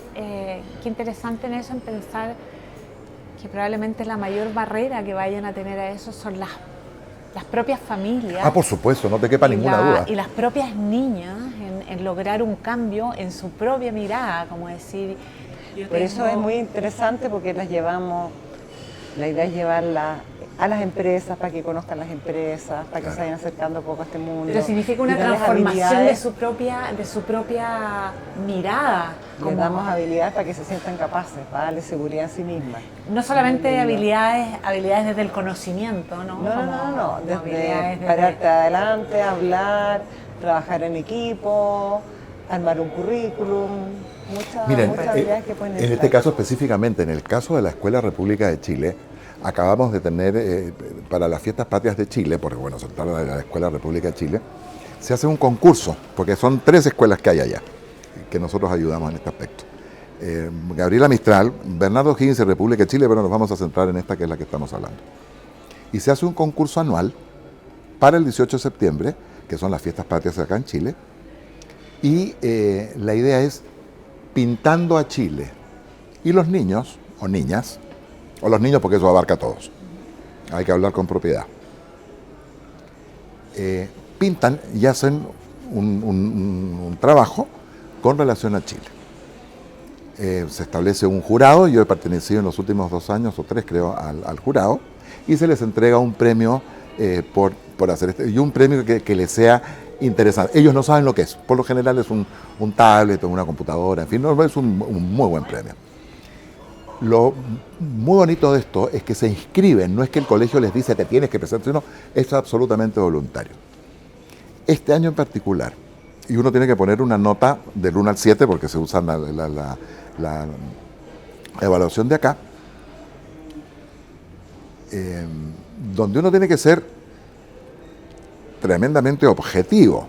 qué interesante en eso, en pensar que probablemente la mayor barrera que vayan a tener a eso son las propias familias. Ah, por supuesto, no te quepa ninguna duda. Y las propias niñas en lograr un cambio en su propia mirada, como decir... Por eso es muy interesante, porque la idea es llevarla a las empresas, para que conozcan las empresas, para que se vayan acercando un poco a este mundo. Pero significa una transformación de su propia mirada. Les damos habilidades para que se sientan capaces, para darles seguridad en sí mismas. No solamente habilidades desde el conocimiento, ¿no? No. Desde pararte adelante, hablar, trabajar en equipo, armar un currículum, Miren, muchas habilidades que pueden en este estar. caso específicamente, en el caso de la Escuela República de Chile, acabamos de tener para las Fiestas Patrias de Chile, porque bueno, se trata de la Escuela República de Chile, se hace un concurso, porque son 3 escuelas que hay allá, que nosotros ayudamos en este aspecto. Gabriela Mistral, Bernardo Higgins y República de Chile, pero nos vamos a centrar en esta que es la que estamos hablando. Y se hace un concurso anual para el 18 de septiembre, que son las Fiestas Patrias acá en Chile, y la idea es pintando a Chile. Y los niños, o niñas, o los niños porque eso abarca a todos, hay que hablar con propiedad, pintan y hacen un trabajo con relación a Chile. Se establece un jurado, yo he pertenecido en los últimos 2 años o 3 creo al jurado, y se les entrega un premio por hacer esto, y un premio que les sea interesante. Ellos no saben lo que es, por lo general es un tablet o una computadora, en fin, no, es un muy buen premio. Lo muy bonito de esto es que se inscriben, no es que el colegio les dice te tienes que presentar, sino es absolutamente voluntario. Este año en particular, y uno tiene que poner una nota del 1 al 7 porque se usa la evaluación de acá, donde uno tiene que ser tremendamente objetivo.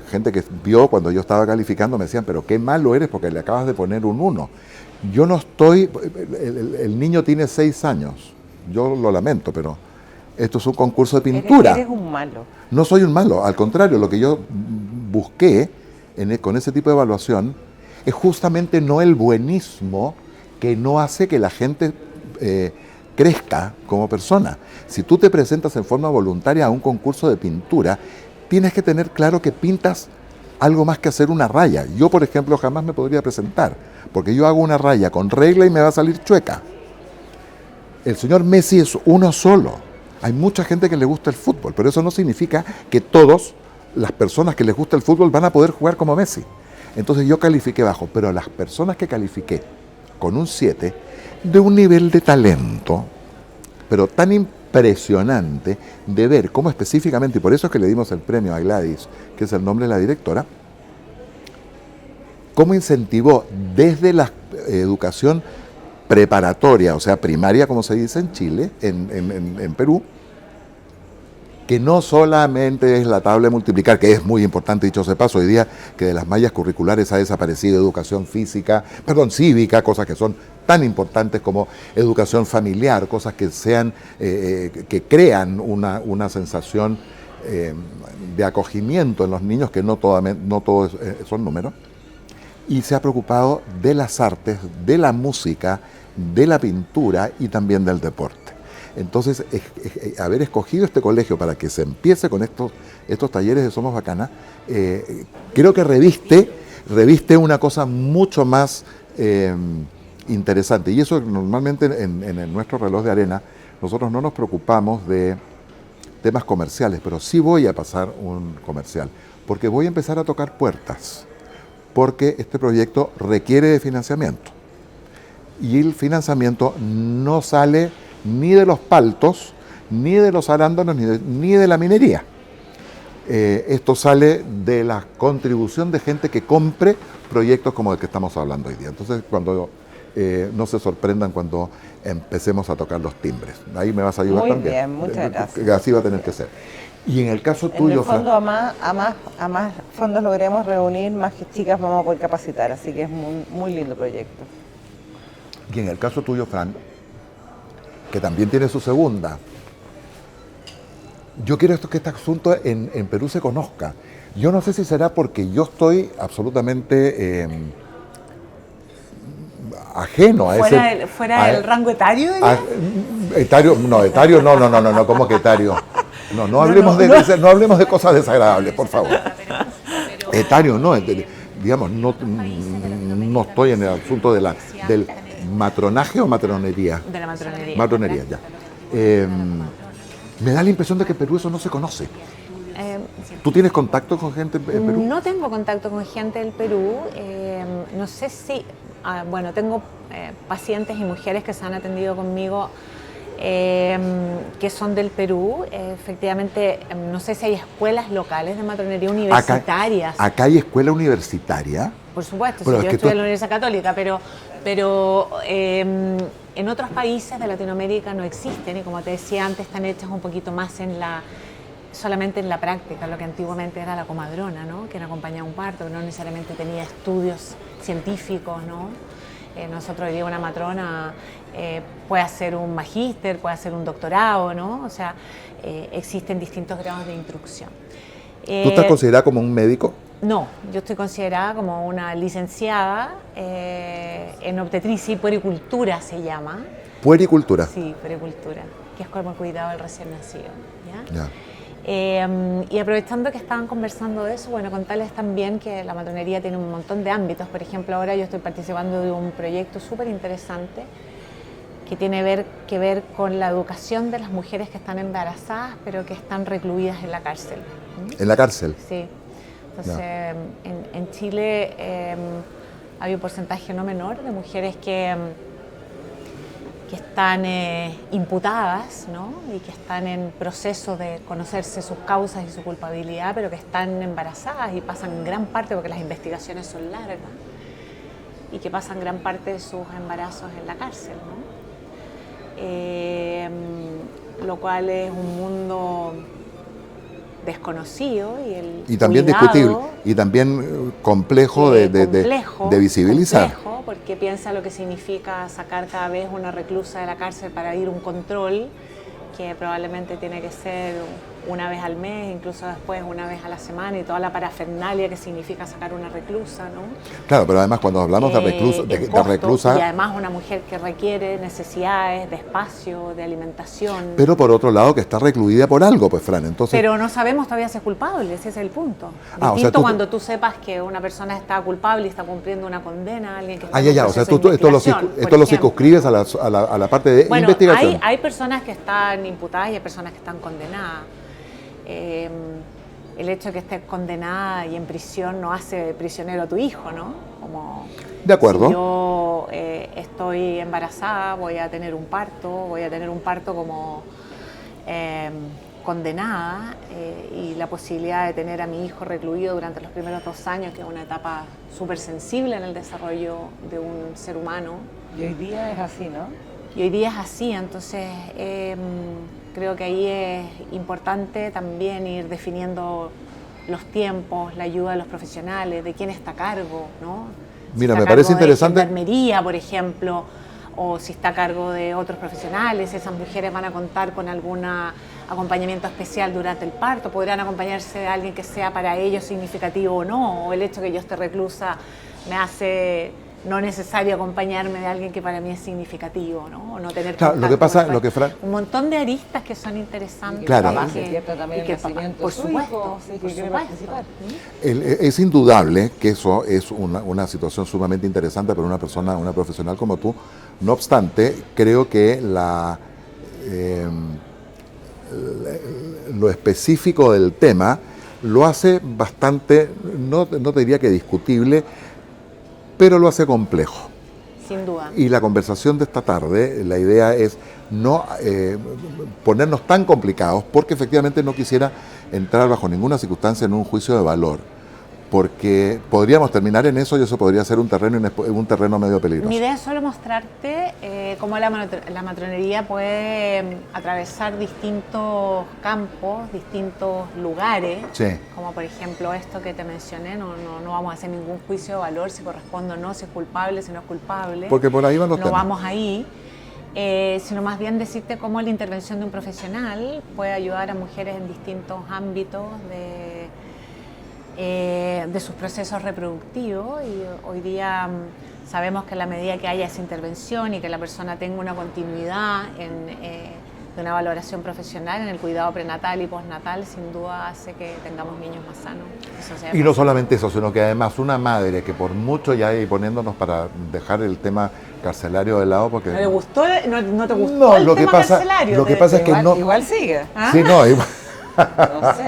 Gente que vio cuando yo estaba calificando me decían, pero qué malo eres porque le acabas de poner un 1. Yo no estoy, el niño tiene 6 años, yo lo lamento, pero esto es un concurso de pintura. Eres un malo. No soy un malo, al contrario, lo que yo busqué con ese tipo de evaluación es justamente no el buenismo que no hace que la gente crezca como persona. Si tú te presentas en forma voluntaria a un concurso de pintura, tienes que tener claro que pintas algo más que hacer una raya. Yo, por ejemplo, jamás me podría presentar, porque yo hago una raya con regla y me va a salir chueca. El señor Messi es uno solo. Hay mucha gente que le gusta el fútbol, pero eso no significa que todas las personas que les gusta el fútbol van a poder jugar como Messi. Entonces yo califiqué bajo, pero las personas que califiqué con un 7, de un nivel de talento, pero tan impresionante de ver cómo específicamente, y por eso es que le dimos el premio a Gladys, que es el nombre de la directora, cómo incentivó desde la educación preparatoria, o sea, primaria, como se dice en Chile, en Perú, que no solamente es la tabla de multiplicar, que es muy importante, dicho sea de paso, hoy día que de las mallas curriculares ha desaparecido educación cívica, cosas que son tan importantes como educación familiar, cosas que sean, que crean una sensación de acogimiento en los niños, que no todo son números, y se ha preocupado de las artes, de la música, de la pintura y también del deporte. Entonces, haber escogido este colegio para que se empiece con estos talleres de Somos Bacana, creo que reviste una cosa mucho más interesante. Y eso normalmente en nuestro reloj de arena, nosotros no nos preocupamos de temas comerciales, pero sí voy a pasar un comercial, porque voy a empezar a tocar puertas, porque este proyecto requiere de financiamiento. Y el financiamiento no sale ni de los paltos, ni de los arándanos, ni de la minería. Esto sale de la contribución de gente que compre proyectos como el que estamos hablando hoy día. Entonces, no se sorprendan cuando empecemos a tocar los timbres. Ahí me vas a ayudar también. Muy bien, muchas gracias. Así va a tener que ser. Y en el caso tuyo, en el fondo, a más fondos logremos reunir, más chicas vamos a poder capacitar, así que es muy lindo proyecto. Y en el caso tuyo, Fran, que también tiene su segunda, yo quiero que este asunto en Perú se conozca. Yo no sé si será porque yo estoy absolutamente ajeno a ese... ¿Fuera del rango etario? Etario, no, ¿cómo que etario? No hablemos de cosas desagradables, por favor. Etario, no, digamos, no estoy en el asunto del matronaje o matronería. De la matronería. Matronería, ya. Me da la impresión de que en Perú eso no se conoce. ¿Tú tienes contacto con gente en Perú? No tengo contacto con gente del Perú. No sé si... tengo pacientes y mujeres que se han atendido conmigo que son del Perú. Efectivamente, no sé si hay escuelas locales de matronería universitarias. Acá hay escuela universitaria. Por supuesto, Pero sí, es yo que estudié en la Universidad Católica, pero en otros países de Latinoamérica no existen y como te decía antes, están hechas un poquito más solamente en la práctica, lo que antiguamente era la comadrona, ¿no? Quien acompañaba un parto, que no necesariamente tenía estudios científicos, ¿no? Nosotros hoy día una matrona puede hacer un magíster, puede hacer un doctorado, ¿no? O sea, existen distintos grados de instrucción. ¿Tú estás considerada como un médico? No, yo estoy considerada como una licenciada en obstetricia y puericultura se llama. Puericultura. Sí, puericultura, que es como el cuidado del recién nacido. ¿Ya? Ya. Y aprovechando que estaban conversando de eso, bueno, contarles también que la matronería tiene un montón de ámbitos. Por ejemplo, ahora yo estoy participando de un proyecto súper interesante que tiene que ver con la educación de las mujeres que están embarazadas, pero que están recluidas en la cárcel. ¿En la cárcel? Sí. Entonces, en Chile hay un porcentaje no menor de mujeres que están imputadas, ¿no? Y que están en proceso de conocerse sus causas y su culpabilidad, pero que están embarazadas y pasan gran parte, porque las investigaciones son largas, y que pasan gran parte de sus embarazos en la cárcel, ¿no? Lo cual es un mundo desconocido y también cuidado, discutible y también complejo de visibilizar. Complejo, porque piensa lo que significa sacar cada vez una reclusa de la cárcel para ir a un control que probablemente tiene que ser una vez al mes, incluso después una vez a la semana, y toda la parafernalia que significa sacar una reclusa, ¿no? Claro, pero además cuando hablamos de reclusa... Y además una mujer que requiere necesidades de espacio, de alimentación. Pero por otro lado que está recluida por algo, pues Fran, entonces... Pero no sabemos todavía si es culpable, ese es el punto. Ah, Distinto, o sea, cuando tú sepas que una persona está culpable y está cumpliendo una condena, alguien que está o sea, esto lo circunscribes a la parte de investigación. Hay personas que están imputadas y hay personas que están condenadas. El hecho de que estés condenada y en prisión no hace prisionero a tu hijo, ¿no? Como de acuerdo. Si yo estoy embarazada, voy a tener un parto como condenada, y la posibilidad de tener a mi hijo recluido durante los primeros 2 años, que es una etapa súper sensible en el desarrollo de un ser humano. Y hoy día es así, ¿no? Y hoy día es así, entonces creo que ahí es importante también ir definiendo los tiempos, la ayuda de los profesionales, de quién está a cargo, ¿no? Mira, me parece interesante. De enfermería, por ejemplo, o si está a cargo de otros profesionales, esas mujeres van a contar con algún acompañamiento especial durante el parto, podrán acompañarse de alguien que sea para ellos significativo o no, o el hecho de que yo esté reclusa me hace no necesario acompañarme de alguien que para mí es significativo, ¿no? O no tener claro, lo que pasa, Fran... Un montón de aristas que son interesantes. Claro. Por supuesto, participar. Es indudable que eso es una situación sumamente interesante para una persona, una profesional como tú. No obstante, creo que lo específico del tema lo hace bastante, no te diría que discutible, pero lo hace complejo. Sin duda. Y la conversación de esta tarde, la idea es no ponernos tan complicados, porque efectivamente no quisiera entrar bajo ninguna circunstancia en un juicio de valor, porque podríamos terminar en eso y eso podría ser un terreno medio peligroso. Mi idea es solo mostrarte cómo la matronería puede atravesar distintos campos, distintos lugares, sí. Como por ejemplo esto que te mencioné, no vamos a hacer ningún juicio de valor, si corresponde o no, si es culpable, si no es culpable. Porque por ahí van los temas. No vamos ahí, sino más bien decirte cómo la intervención de un profesional puede ayudar a mujeres en distintos ámbitos de sus procesos reproductivos, y hoy día sabemos que a la medida que haya esa intervención y que la persona tenga una continuidad de una valoración profesional en el cuidado prenatal y postnatal, sin duda hace que tengamos niños más sanos. Y no solamente eso, sino que además una madre que por mucho ya, y poniéndonos para dejar el tema carcelario de lado, porque... ¿No te gustó no, el tema carcelario? Lo que pasa es que Igual sigue. Sí, no, igual. No sé.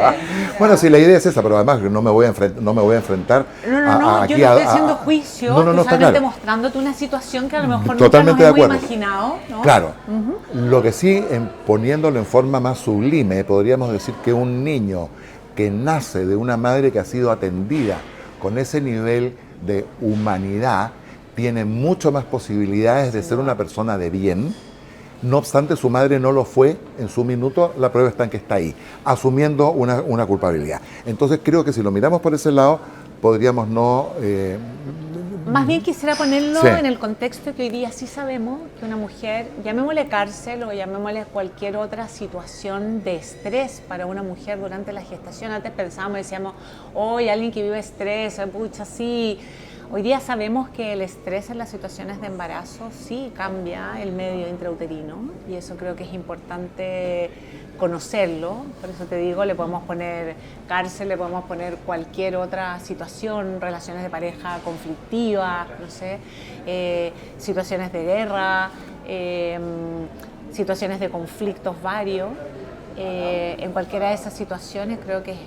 Bueno, sí, la idea es esa, pero además no me voy a enfrentar No, yo aquí no estoy haciendo juicio, no, estoy está solamente claro. mostrándote una situación que a lo mejor Totalmente nunca de nos hemos acuerdo. imaginado, ¿no? Claro, lo que sí, poniéndolo en forma más sublime, podríamos decir que un niño que nace de una madre que ha sido atendida con ese nivel de humanidad, tiene mucho más posibilidades de ser una persona de bien. No obstante, su madre no lo fue en su minuto, la prueba está en que está ahí, asumiendo una culpabilidad. Entonces creo que si lo miramos por ese lado, podríamos no... Más bien quisiera ponerlo Sí. en el contexto que hoy día sí sabemos que una mujer, llamémosle cárcel o llamémosle cualquier otra situación de estrés para una mujer durante la gestación. Antes pensábamos, decíamos, hoy alguien que vive estrés, pucha, sí. Hoy día sabemos que el estrés en las situaciones de embarazo sí cambia el medio intrauterino y eso creo que es importante conocerlo. Por eso te digo, le podemos poner cárcel, le podemos poner cualquier otra situación, relaciones de pareja conflictivas, no sé, situaciones de guerra, situaciones de conflictos varios. En cualquiera de esas situaciones creo que es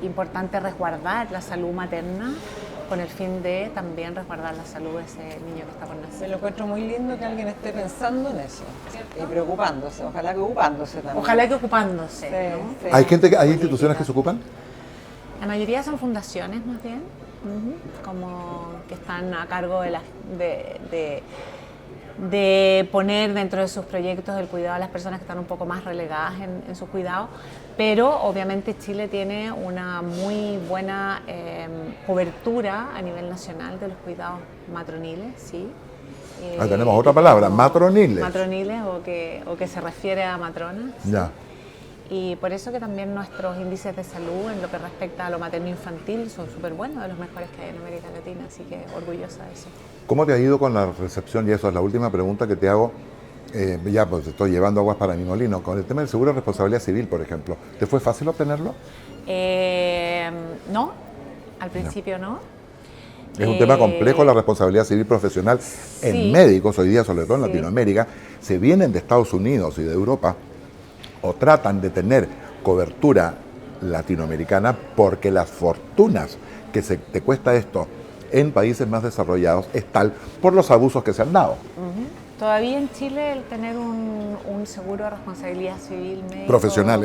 importante resguardar la salud materna con el fin de también resguardar la salud de ese niño que está por Me nacer. lo encuentro muy lindo que alguien esté pensando en eso y preocupándose, ojalá que ocupándose también. Ojalá que ocupándose, Sí, ¿no? sí. ¿Hay instituciones que se ocupan? La mayoría son fundaciones más bien, como que están a cargo de poner dentro de sus proyectos el cuidado a las personas que están un poco más relegadas en su cuidado, pero obviamente Chile tiene una muy buena cobertura a nivel nacional de los cuidados matroniles, ¿sí? Ahí tenemos otra palabra, como matroniles. Matroniles o que se refiere a matronas. Ya. Y por eso que también nuestros índices de salud en lo que respecta a lo materno-infantil son súper buenos, de los mejores que hay en América Latina, así que orgullosa de eso. ¿Cómo te ha ido con la recepción? Y eso es la última pregunta que te hago. Ya pues estoy llevando aguas para mi molino. Con el tema del seguro de responsabilidad civil, por ejemplo, ¿te fue fácil obtenerlo? No, al principio no. Es un tema complejo la responsabilidad civil profesional en médicos, hoy día sobre todo en Latinoamérica, se vienen de Estados Unidos y de Europa o tratan de tener cobertura latinoamericana porque las fortunas que te cuesta esto en países más desarrollados es tal por los abusos que se han dado. Todavía en Chile el tener un seguro de responsabilidad civil médico Profesional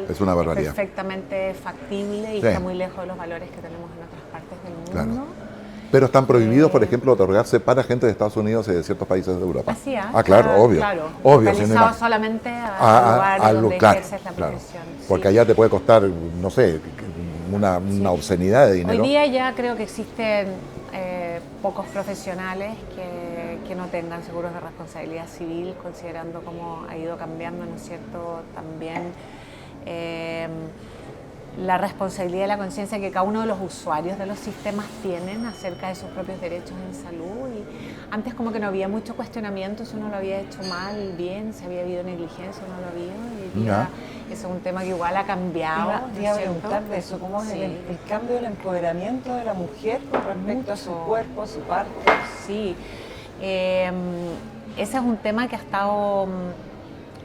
es una barbaridad. es perfectamente factible y está muy lejos de los valores que tenemos en otras partes del mundo. Claro. Pero están prohibidos, por ejemplo, otorgarse para gente de Estados Unidos y de ciertos países de Europa. Así es. Claro, obvio. Obvio, Localizado solamente al lugar donde ejerces la profesión. Porque allá te puede costar, no sé, una obscenidad de dinero. Hoy día ya creo que existen pocos profesionales que no tengan seguros de responsabilidad civil, considerando cómo ha ido cambiando, ¿no es cierto?, también la responsabilidad y la conciencia que cada uno de los usuarios de los sistemas tienen acerca de sus propios derechos en salud. Y antes como que no había mucho cuestionamiento si uno lo había hecho mal, bien, si había habido negligencia o no lo había. Y hoy día ese es un tema que igual ha cambiado. Iba a preguntar de eso, ¿cómo es el cambio del empoderamiento de la mujer con respecto a su cuerpo, a su parto? Sí, ese es un tema que ha estado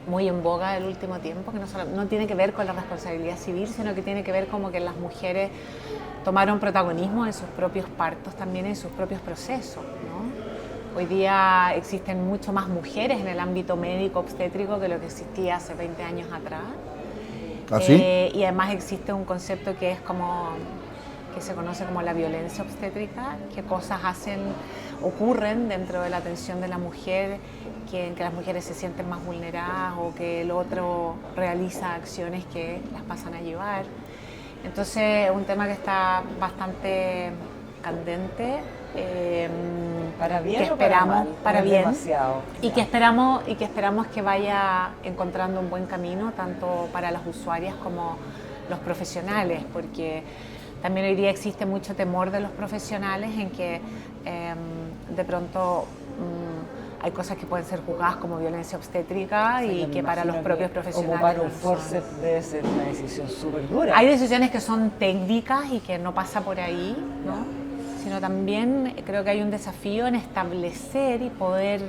muy en boga el último tiempo, que no tiene que ver con la responsabilidad civil, sino que tiene que ver como que las mujeres tomaron protagonismo en sus propios partos, también en sus propios procesos, ¿no? Hoy día existen mucho más mujeres en el ámbito médico obstétrico que lo que existía hace 20 años atrás. ¿Ah, sí? Y además existe un concepto que es que se conoce como la violencia obstétrica, que cosas ocurren dentro de la atención de la mujer, en que las mujeres se sienten más vulneradas o que el otro realiza acciones que las pasan a llevar. Entonces es un tema que está bastante candente. ¿Para bien que esperamos, o para bien, demasiado? y que esperamos que vaya encontrando un buen camino tanto para las usuarias como los profesionales, porque también hoy día existe mucho temor de los profesionales en que de pronto hay cosas que pueden ser juzgadas como violencia obstétrica y que para los propios profesionales ocupar un no son. forceps debe ser una decisión súper dura. Hay decisiones que son técnicas y que no pasa por ahí, ¿no? Sino también creo que hay un desafío en establecer y poder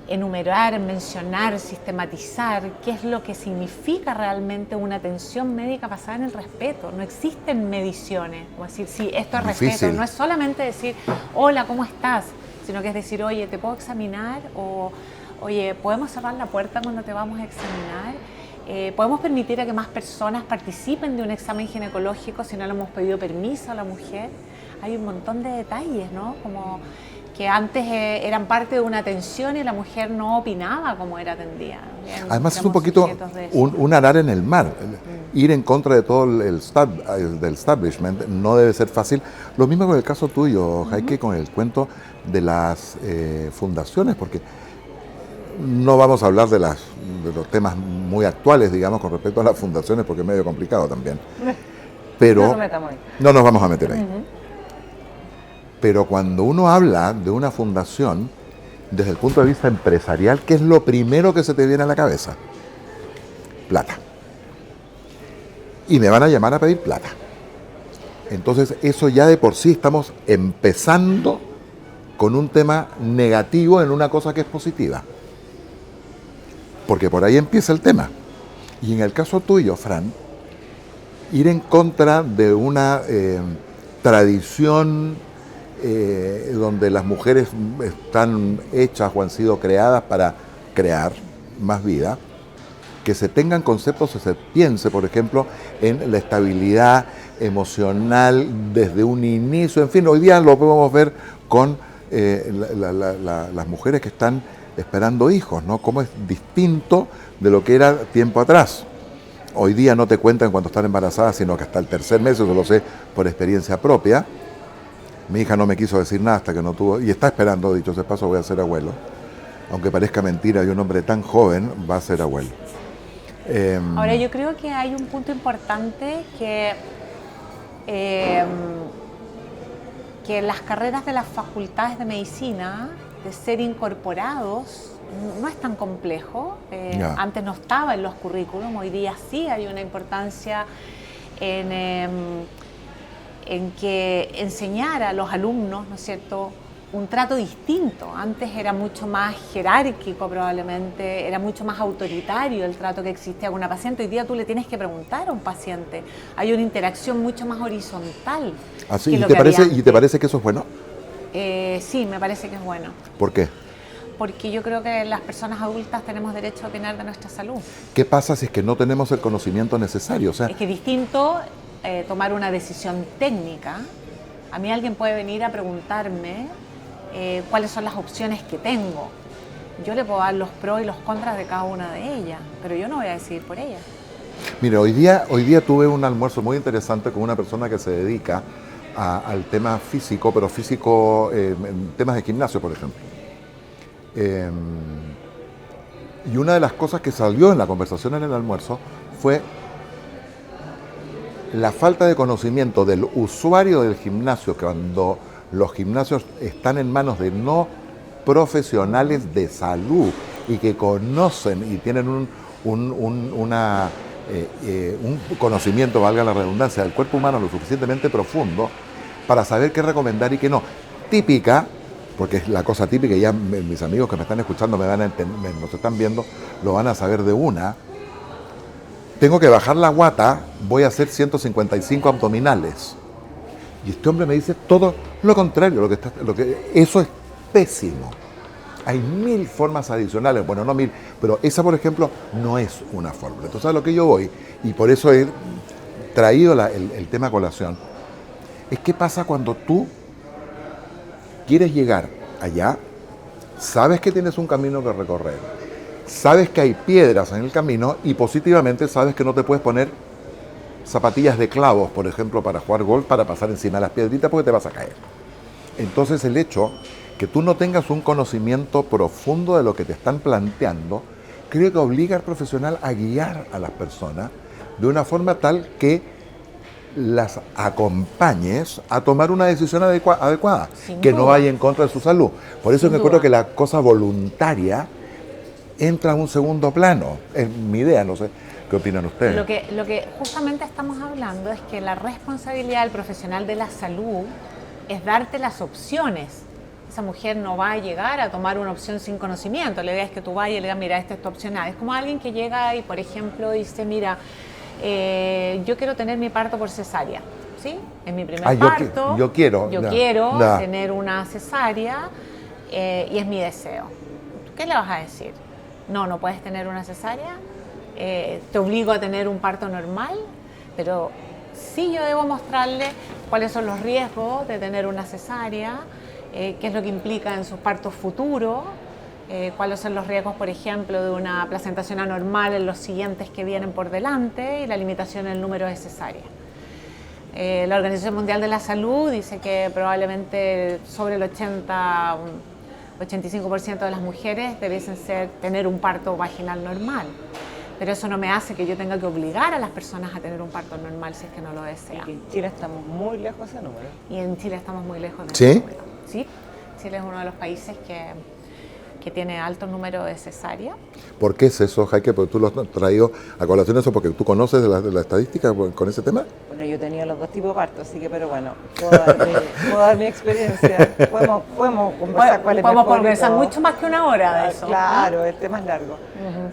enumerar, mencionar, sistematizar qué es lo que significa realmente una atención médica basada en el respeto. No existen mediciones, como decir, sí, esto es respeto. No es solamente decir, hola, ¿cómo estás? Sino que es decir, oye, ¿te puedo examinar? O, oye, ¿podemos cerrar la puerta cuando te vamos a examinar? ¿Podemos permitir a que más personas participen de un examen ginecológico si no le hemos pedido permiso a la mujer? Hay un montón de detalles, ¿no? Como que antes eran parte de una atención y la mujer no opinaba cómo era atendida. Además es un poquito un arar en el mar. Ir en contra de todo del establishment no debe ser fácil. Lo mismo con el caso tuyo, Heike, con el cuento de las fundaciones, porque no vamos a hablar de los temas muy actuales, digamos, con respecto a las fundaciones, porque es medio complicado también. Pero no nos vamos a meter ahí. Pero cuando uno habla de una fundación, desde el punto de vista empresarial, ¿qué es lo primero que se te viene a la cabeza? Plata. Y me van a llamar a pedir plata. Entonces, eso ya de por sí estamos empezando con un tema negativo en una cosa que es positiva. Porque por ahí empieza el tema. Y en el caso tuyo, Fran, ir en contra de una tradición donde las mujeres están hechas o han sido creadas para crear más vida, que se tengan conceptos, se piense, por ejemplo, en la estabilidad emocional desde un inicio. En fin, hoy día lo podemos ver con las mujeres que están esperando hijos, ¿no? Cómo es distinto de lo que era tiempo atrás. Hoy día no te cuentan cuando están embarazadas, sino que hasta el tercer mes, eso lo sé por experiencia propia. Mi hija no me quiso decir nada hasta que no tuvo, y está esperando, dicho sea de paso, voy a ser abuelo. Aunque parezca mentira, y un hombre tan joven va a ser abuelo. Ahora, yo creo que hay un punto importante que las carreras de las facultades de medicina, de ser incorporados, no es tan complejo. Antes no estaba en los currículums, hoy día sí hay una importancia en que enseñar a los alumnos, ¿no es cierto?, un trato distinto. Antes era mucho más jerárquico probablemente, era mucho más autoritario el trato que existía con una paciente. Hoy día tú le tienes que preguntar a un paciente. Hay una interacción mucho más horizontal. ¿Así? ¿Y te parece que eso es bueno? Sí, me parece que es bueno. ¿Por qué? Porque yo creo que las personas adultas tenemos derecho a opinar de nuestra salud. ¿Qué pasa si es que no tenemos el conocimiento necesario? O sea, es que es distinto tomar una decisión técnica. A mí alguien puede venir a preguntarme cuáles son las opciones que tengo. Yo le puedo dar los pros y los contras de cada una de ellas, pero yo no voy a decidir por ella. Mire, hoy día tuve un almuerzo muy interesante con una persona que se dedica al tema físico, pero físico en temas de gimnasio, por ejemplo. Y una de las cosas que salió en la conversación en el almuerzo fue la falta de conocimiento del usuario del gimnasio, que cuando los gimnasios están en manos de no profesionales de salud y que conocen y tienen un conocimiento, valga la redundancia, del cuerpo humano lo suficientemente profundo para saber qué recomendar y qué no. Típica, porque es la cosa típica, y ya mis amigos que me están escuchando nos están viendo, lo van a saber de una. Tengo que bajar la guata, voy a hacer 155 abdominales. Y este hombre me dice todo lo contrario, eso es pésimo. Hay 1000 formas adicionales, bueno, no 1000, pero esa, por ejemplo, no es una fórmula. Entonces, a lo que yo voy, y por eso he traído el tema a colación, es qué pasa cuando tú quieres llegar allá, sabes que tienes un camino que recorrer, sabes que hay piedras en el camino y positivamente sabes que no te puedes poner zapatillas de clavos, por ejemplo, para jugar golf, para pasar encima de las piedritas porque te vas a caer. Entonces el hecho que tú no tengas un conocimiento profundo de lo que te están planteando, creo que obliga al profesional a guiar a las personas de una forma tal que las acompañes a tomar una decisión adecuada, que no vaya en contra de su salud. Por eso me acuerdo que la cosa voluntaria entra a un segundo plano. Es mi idea, no sé. ¿Qué opinan ustedes? Lo que justamente estamos hablando es que la responsabilidad del profesional de la salud es darte las opciones, esa mujer no va a llegar a tomar una opción sin conocimiento. La idea es que tú vayas y le digas, mira, esta es tu opción A. Es como alguien que llega y, por ejemplo, dice, mira, yo quiero tener mi parto por cesárea, ¿sí? Es mi primer parto. Yo quiero tener una cesárea y es mi deseo. ¿Qué le vas a decir? No puedes tener una cesárea, te obligo a tener un parto normal, pero sí yo debo mostrarle cuáles son los riesgos de tener una cesárea, qué es lo que implica en sus partos futuros, cuáles son los riesgos, por ejemplo, de una placentación anormal en los siguientes que vienen por delante y la limitación en el número de cesáreas. La Organización Mundial de la Salud dice que probablemente sobre el 85% de las mujeres debiesen tener un parto vaginal normal. Pero eso no me hace que yo tenga que obligar a las personas a tener un parto normal si es que no lo desean. Y en Chile estamos muy lejos de ese número. Y en Chile estamos muy lejos de ¿Sí? ese número. Sí, Chile es uno de los países que tiene alto número de cesárea. ¿Por qué es eso, Jaime? Porque tú lo has traído a colación eso porque tú conoces de la estadística con ese tema. Bueno, yo he tenido los dos tipos de parto, así que, pero bueno, puedo dar mi experiencia. Podemos conversar cuál es mejor. Podemos conversar mucho más que una hora de eso. Claro, el tema es largo.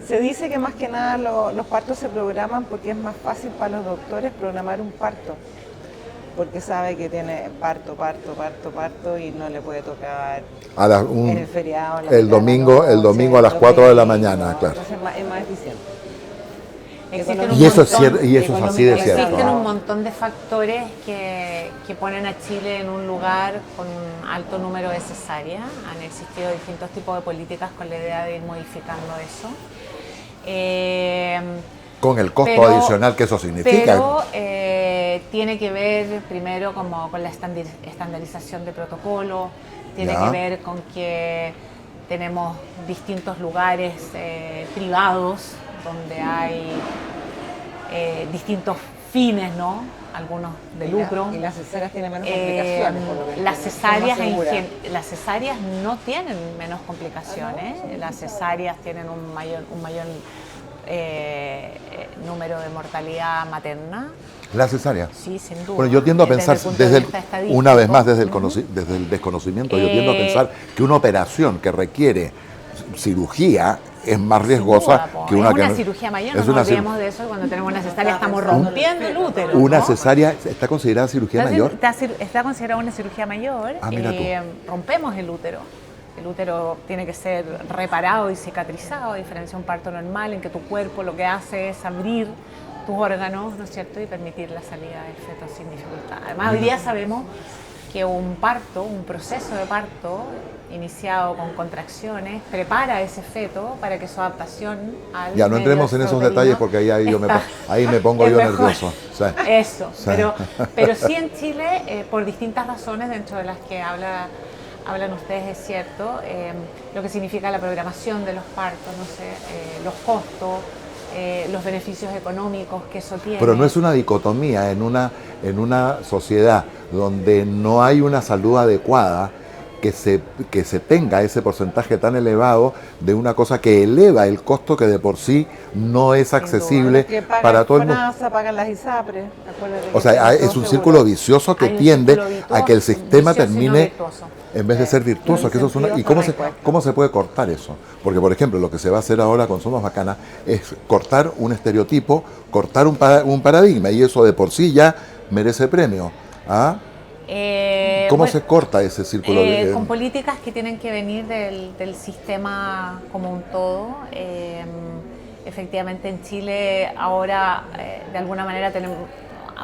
Se dice que más que nada los partos se programan porque es más fácil para los doctores programar un parto. Porque sabe que tiene parto y no le puede tocar en el feriado. El domingo a las 4 de la mañana, claro. Entonces es más eficiente. Y eso es así de cierto. Existen un montón de factores que ponen a Chile en un lugar con un alto número de cesáreas. Han existido distintos tipos de políticas con la idea de ir modificando eso. Con el costo adicional que eso significa. Pero tiene que ver primero como con la estandarización de protocolos, tiene que ver con que tenemos distintos lugares privados donde hay distintos fines, ¿no? Algunos de lucro. Y las cesáreas tienen menos complicaciones, por lo menos. Las cesáreas no tienen menos complicaciones, las cesáreas tienen un mayor número de mortalidad materna. ¿La cesárea? Sí, sin duda. Bueno, yo tiendo a pensar, una vez más desde el desconocimiento, yo tiendo a pensar que una operación que requiere cirugía es más riesgosa que una es una cirugía mayor, no nos olvidemos de eso, cuando tenemos una cesárea estamos rompiendo el útero. ¿Una cesárea está considerada cirugía mayor? Está considerada una cirugía mayor, rompemos el útero. El útero tiene que ser reparado y cicatrizado, a diferencia de un parto normal en que tu cuerpo lo que hace es abrir tus órganos, ¿no es cierto?, y permitir la salida del feto sin dificultad. Además, hoy día sabemos que un proceso de parto iniciado con contracciones, prepara a ese feto para que su adaptación al Ya, no entremos en esos detalles porque ahí me pongo yo nervioso. Eso, pero sí en Chile, por distintas razones, dentro de las que hablan ustedes, es cierto, lo que significa la programación de los partos, no sé, los costos, los beneficios económicos que eso tiene. Pero no es una dicotomía en una sociedad donde no hay una salud adecuada que se tenga ese porcentaje tan elevado de una cosa que eleva el costo que de por sí no es accesible para todo el mundo. Pagan las ISAPRES. O sea, es un círculo vicioso que tiende a que el sistema termine en vez de ser virtuoso. Que eso es ¿Y cómo se puede cortar eso? Porque, por ejemplo, lo que se va a hacer ahora con Somos Bacanas es cortar un estereotipo, cortar un paradigma, y eso de por sí ya merece premio. ¿Ah? ¿Cómo se corta ese círculo? Con políticas que tienen que venir del sistema como un todo. Efectivamente, en Chile ahora de alguna manera tenemos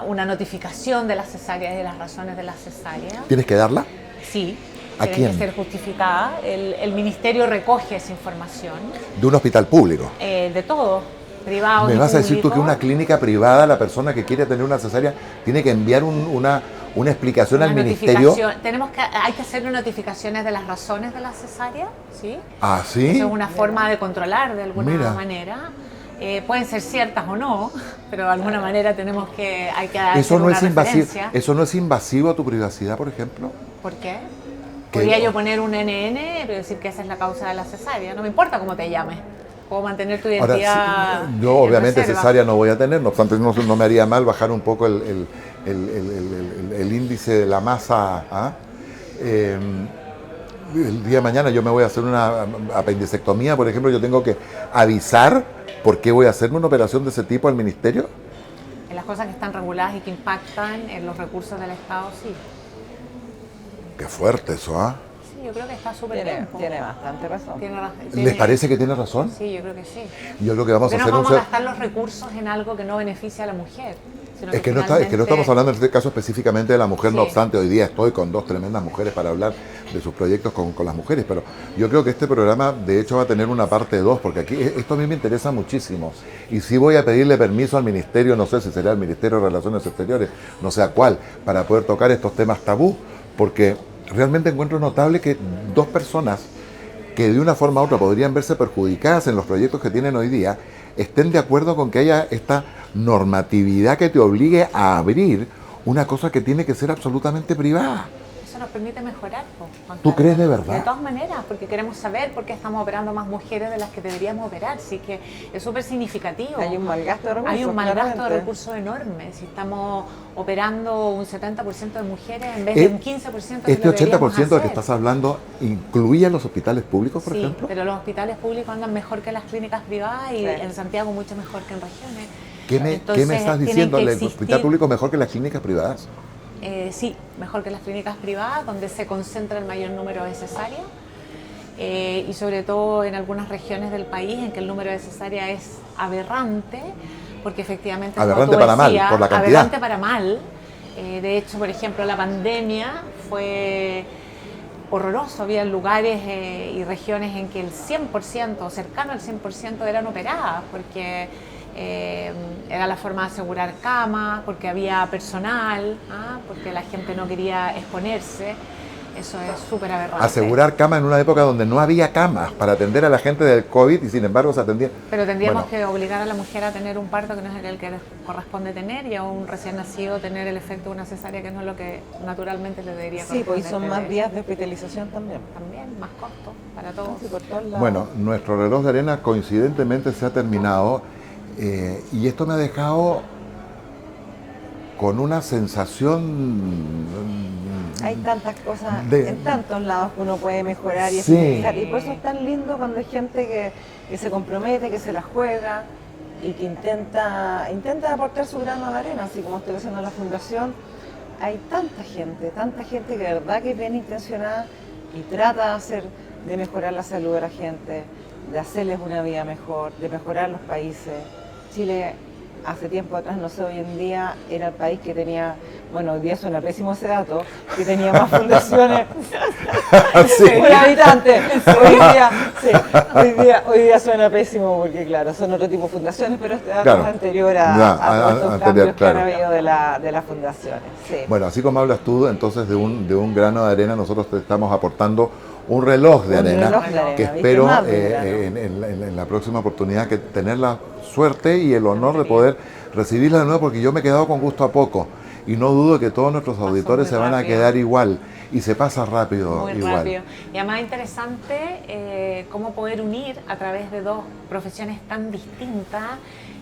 una notificación de las cesáreas y de las razones de las cesáreas. ¿Tienes que darla? Sí. ¿A tiene quién? Que ser justificada. El ministerio recoge esa información. ¿De un hospital público? De todo. Privado. ¿Me vas a decir tú que una clínica privada, la persona que quiere tener una cesárea, tiene que enviar una explicación al ministerio? Hay que hacer notificaciones de las razones de la cesárea, ¿sí? Ah, ¿sí? Eso es una forma de controlar de alguna manera. Pueden ser ciertas o no, pero de alguna manera hay que dar una referencia. ¿Eso no es invasivo a tu privacidad, por ejemplo? ¿Por qué? Podría yo poner un NN y decir que esa es la causa de la cesárea. No me importa cómo te llames. Puedo mantener tu identidad. Ahora, yo obviamente cesárea no voy a tener, no obstante no me haría mal bajar un poco el índice de la masa. el día de mañana yo me voy a hacer una apendicectomía, por ejemplo, yo tengo que avisar por qué voy a hacerme una operación de ese tipo al ministerio. En las cosas que están reguladas y que impactan en los recursos del Estado, sí. Qué fuerte eso, ¿ah? Sí, yo creo que está súper bien. Tiene bastante razón. ¿Les parece que tiene razón? Sí, yo creo que sí. Yo creo que vamos a hacer no vamos a gastar los recursos en algo que no beneficia a la mujer. Es que no estamos hablando en este caso específicamente de la mujer, Sí. no obstante, hoy día estoy con dos tremendas mujeres para hablar de sus proyectos con las mujeres, pero yo creo que este programa de hecho va a tener una parte 2, porque aquí esto a mí me interesa muchísimo, y sí voy a pedirle permiso al Ministerio, no sé si será el Ministerio de Relaciones Exteriores, no sé a cuál, para poder tocar estos temas tabú, porque realmente encuentro notable que dos personas que de una forma u otra podrían verse perjudicadas en los proyectos que tienen hoy día, estén de acuerdo con que haya esta normatividad que te obligue a abrir una cosa que tiene que ser absolutamente privada. Eso nos permite mejorar, Juan ¿Tú Carlos. crees de verdad? De todas maneras, porque queremos saber por qué estamos operando más mujeres de las que deberíamos operar, así que es súper significativo. Hay un mal gasto de recursos. Hay un mal gasto de claramente. recursos enorme. Si estamos operando un 70% de mujeres en vez de un 15% que Este deberíamos 80% del hacer. que estás hablando incluye a los hospitales públicos, por Sí, ejemplo. pero los hospitales públicos andan mejor que las clínicas privadas y Sí. en Santiago mucho mejor que en regiones. ¿Qué me Entonces, estás tienen diciendo? que ¿El existir- hospital público mejor que las clínicas privadas? Sí, mejor que las clínicas privadas, donde se concentra el mayor número de cesáreas y sobre todo en algunas regiones del país en que el número de cesáreas es aberrante, porque efectivamente... como Aberrante tú para mal, decías, por la cantidad. Aberrante para mal. De hecho, por ejemplo, la pandemia fue horroroso. Había lugares y regiones en que el 100%, cercano al 100%, eran operadas, porque era la forma de asegurar camas, porque había personal, porque la gente no quería exponerse. Eso es súper aberrante. Asegurar cama en una época donde no había camas para atender a la gente del COVID y sin embargo se atendía. Pero tendríamos Bueno, que obligar a la mujer a tener un parto que no es el que le corresponde tener, y a un recién nacido tener el efecto de una cesárea que no es lo que naturalmente le debería Sí, pues y son corresponder más días de hospitalización también. También, más costo para todos. Sí, por todos lados. bueno, nuestro reloj de arena coincidentemente se ha terminado y esto me ha dejado con una sensación Hay tantas cosas de- en tantos lados que uno puede mejorar y Sí. optimizar. Y por eso es tan lindo cuando hay gente que se compromete, que se la juega y que intenta aportar su grano de arena, así como estoy haciendo en la fundación. Hay tanta gente que de verdad que es bien intencionada y trata de mejorar la salud de la gente, de hacerles una vida mejor, de mejorar los países. Chile hace tiempo atrás, no sé, hoy en día era el país que tenía, bueno, hoy día suena pésimo ese dato, que tenía más fundaciones Sí. por habitante. Hoy día suena pésimo porque, claro, son otro tipo de fundaciones, pero este dato Claro. es anterior Ya, a todos estos anterior, cambios que claro. han habido de las fundaciones. Sí. Bueno, así como hablas tú, entonces de un grano de arena nosotros te estamos aportando un reloj de Un arena, reloj de arena, que ¿viste? espero Más de grano. en la próxima oportunidad que tener la suerte y el honor de poder recibirla de nuevo, porque yo me he quedado con gusto a poco y no dudo que todos nuestros auditores muy se van a rápido. quedar igual y se pasa rápido Muy igual. rápido. Y además interesante cómo poder unir a través de dos profesiones tan distintas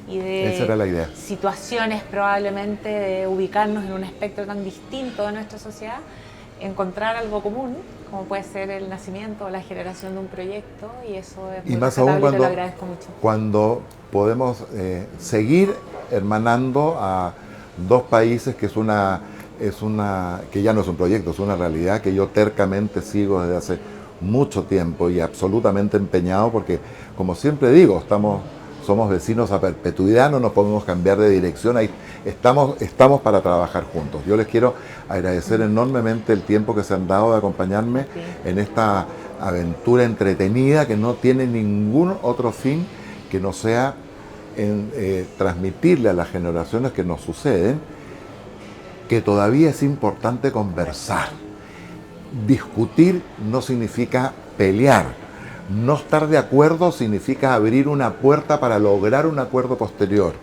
y Esa era la idea. de situaciones probablemente de ubicarnos en un espectro tan distinto de nuestra sociedad, encontrar algo común, como puede ser el nacimiento o la generación de un proyecto, y eso es Y muy más aún rescatable y te cuando, lo agradezco mucho. cuando podemos seguir hermanando a dos países que que ya no es un proyecto, es una realidad que yo tercamente sigo desde hace mucho tiempo y absolutamente empeñado porque, como siempre digo, somos vecinos a perpetuidad, no nos podemos cambiar de dirección, ahí estamos para trabajar juntos. Yo les quiero agradecer enormemente el tiempo que se han dado de acompañarme en esta aventura entretenida que no tiene ningún otro fin que no sea transmitirle a las generaciones que nos suceden que todavía es importante conversar. Discutir no significa pelear. No estar de acuerdo significa abrir una puerta para lograr un acuerdo posterior.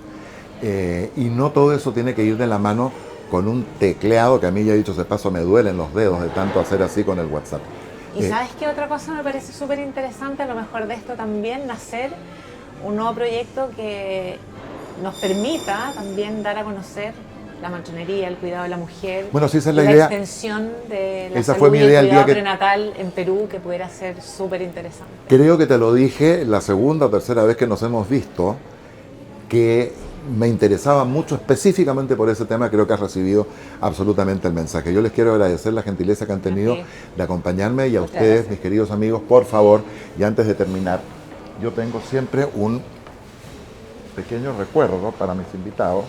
Y no todo eso tiene que ir de la mano con un tecleado que a mí, ya he dicho ese paso, me duelen los dedos de tanto hacer así con el WhatsApp. Y ¿sabes qué otra cosa me parece súper interesante? A lo mejor de esto también nacer un nuevo proyecto que nos permita también dar a conocer la matronería, el cuidado de la mujer. Bueno, sí, esa es y la la idea. extensión de la Esa salud fue mi y el idea el día cuidado que- prenatal en Perú, que pudiera ser súper interesante. Creo que te lo dije la segunda o tercera vez que nos hemos visto, que me interesaba mucho específicamente por ese tema. Creo que has recibido absolutamente el mensaje. Yo les quiero agradecer la gentileza que han tenido A ti. de acompañarme y a Muchas ustedes, gracias. mis queridos amigos, por favor, y antes de terminar, yo tengo siempre un pequeño recuerdo para mis invitados,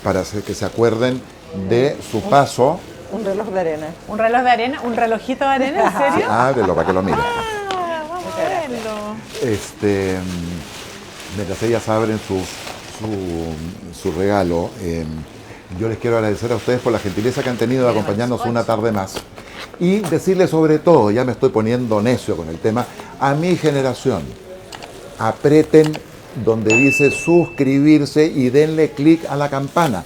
para que se acuerden de su paso. Un reloj de arena. ¿Un reloj de arena? ¿Un relojito de arena? ¿En serio? Ábrelo para que lo miren. Ah, vamos a verlo. Mientras ellas abren su regalo, yo les quiero agradecer a ustedes por la gentileza que han tenido de acompañarnos una tarde más. Y decirles sobre todo, ya me estoy poniendo necio con el tema, a mi generación, aprieten donde dice suscribirse y denle clic a la campana,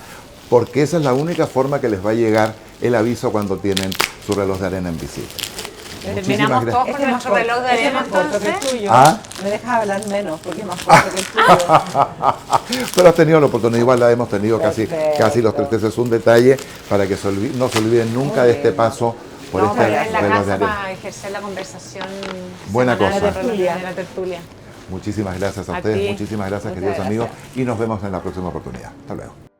porque esa es la única forma que les va a llegar el aviso cuando tienen su reloj de arena en visita. Muchísimas Terminamos todos gracias. con nuestro reloj de Este es arena, más corto que el entonces. tuyo. ¿Ah? Me dejas hablar menos porque es más corto que el tuyo. Pero has tenido la oportunidad, igual la hemos tenido casi Perfecto. los 3. Es un detalle para que no se olviden nunca Muy de este bien. paso por No, este pero en la reloj de casa arena. para ejercer la conversación Buena semanal cosa. de reloj de la tertulia. Muchísimas gracias a A ustedes, ti. muchísimas gracias, Muchas queridos amigos, gracias. y nos vemos en la próxima oportunidad. Hasta luego.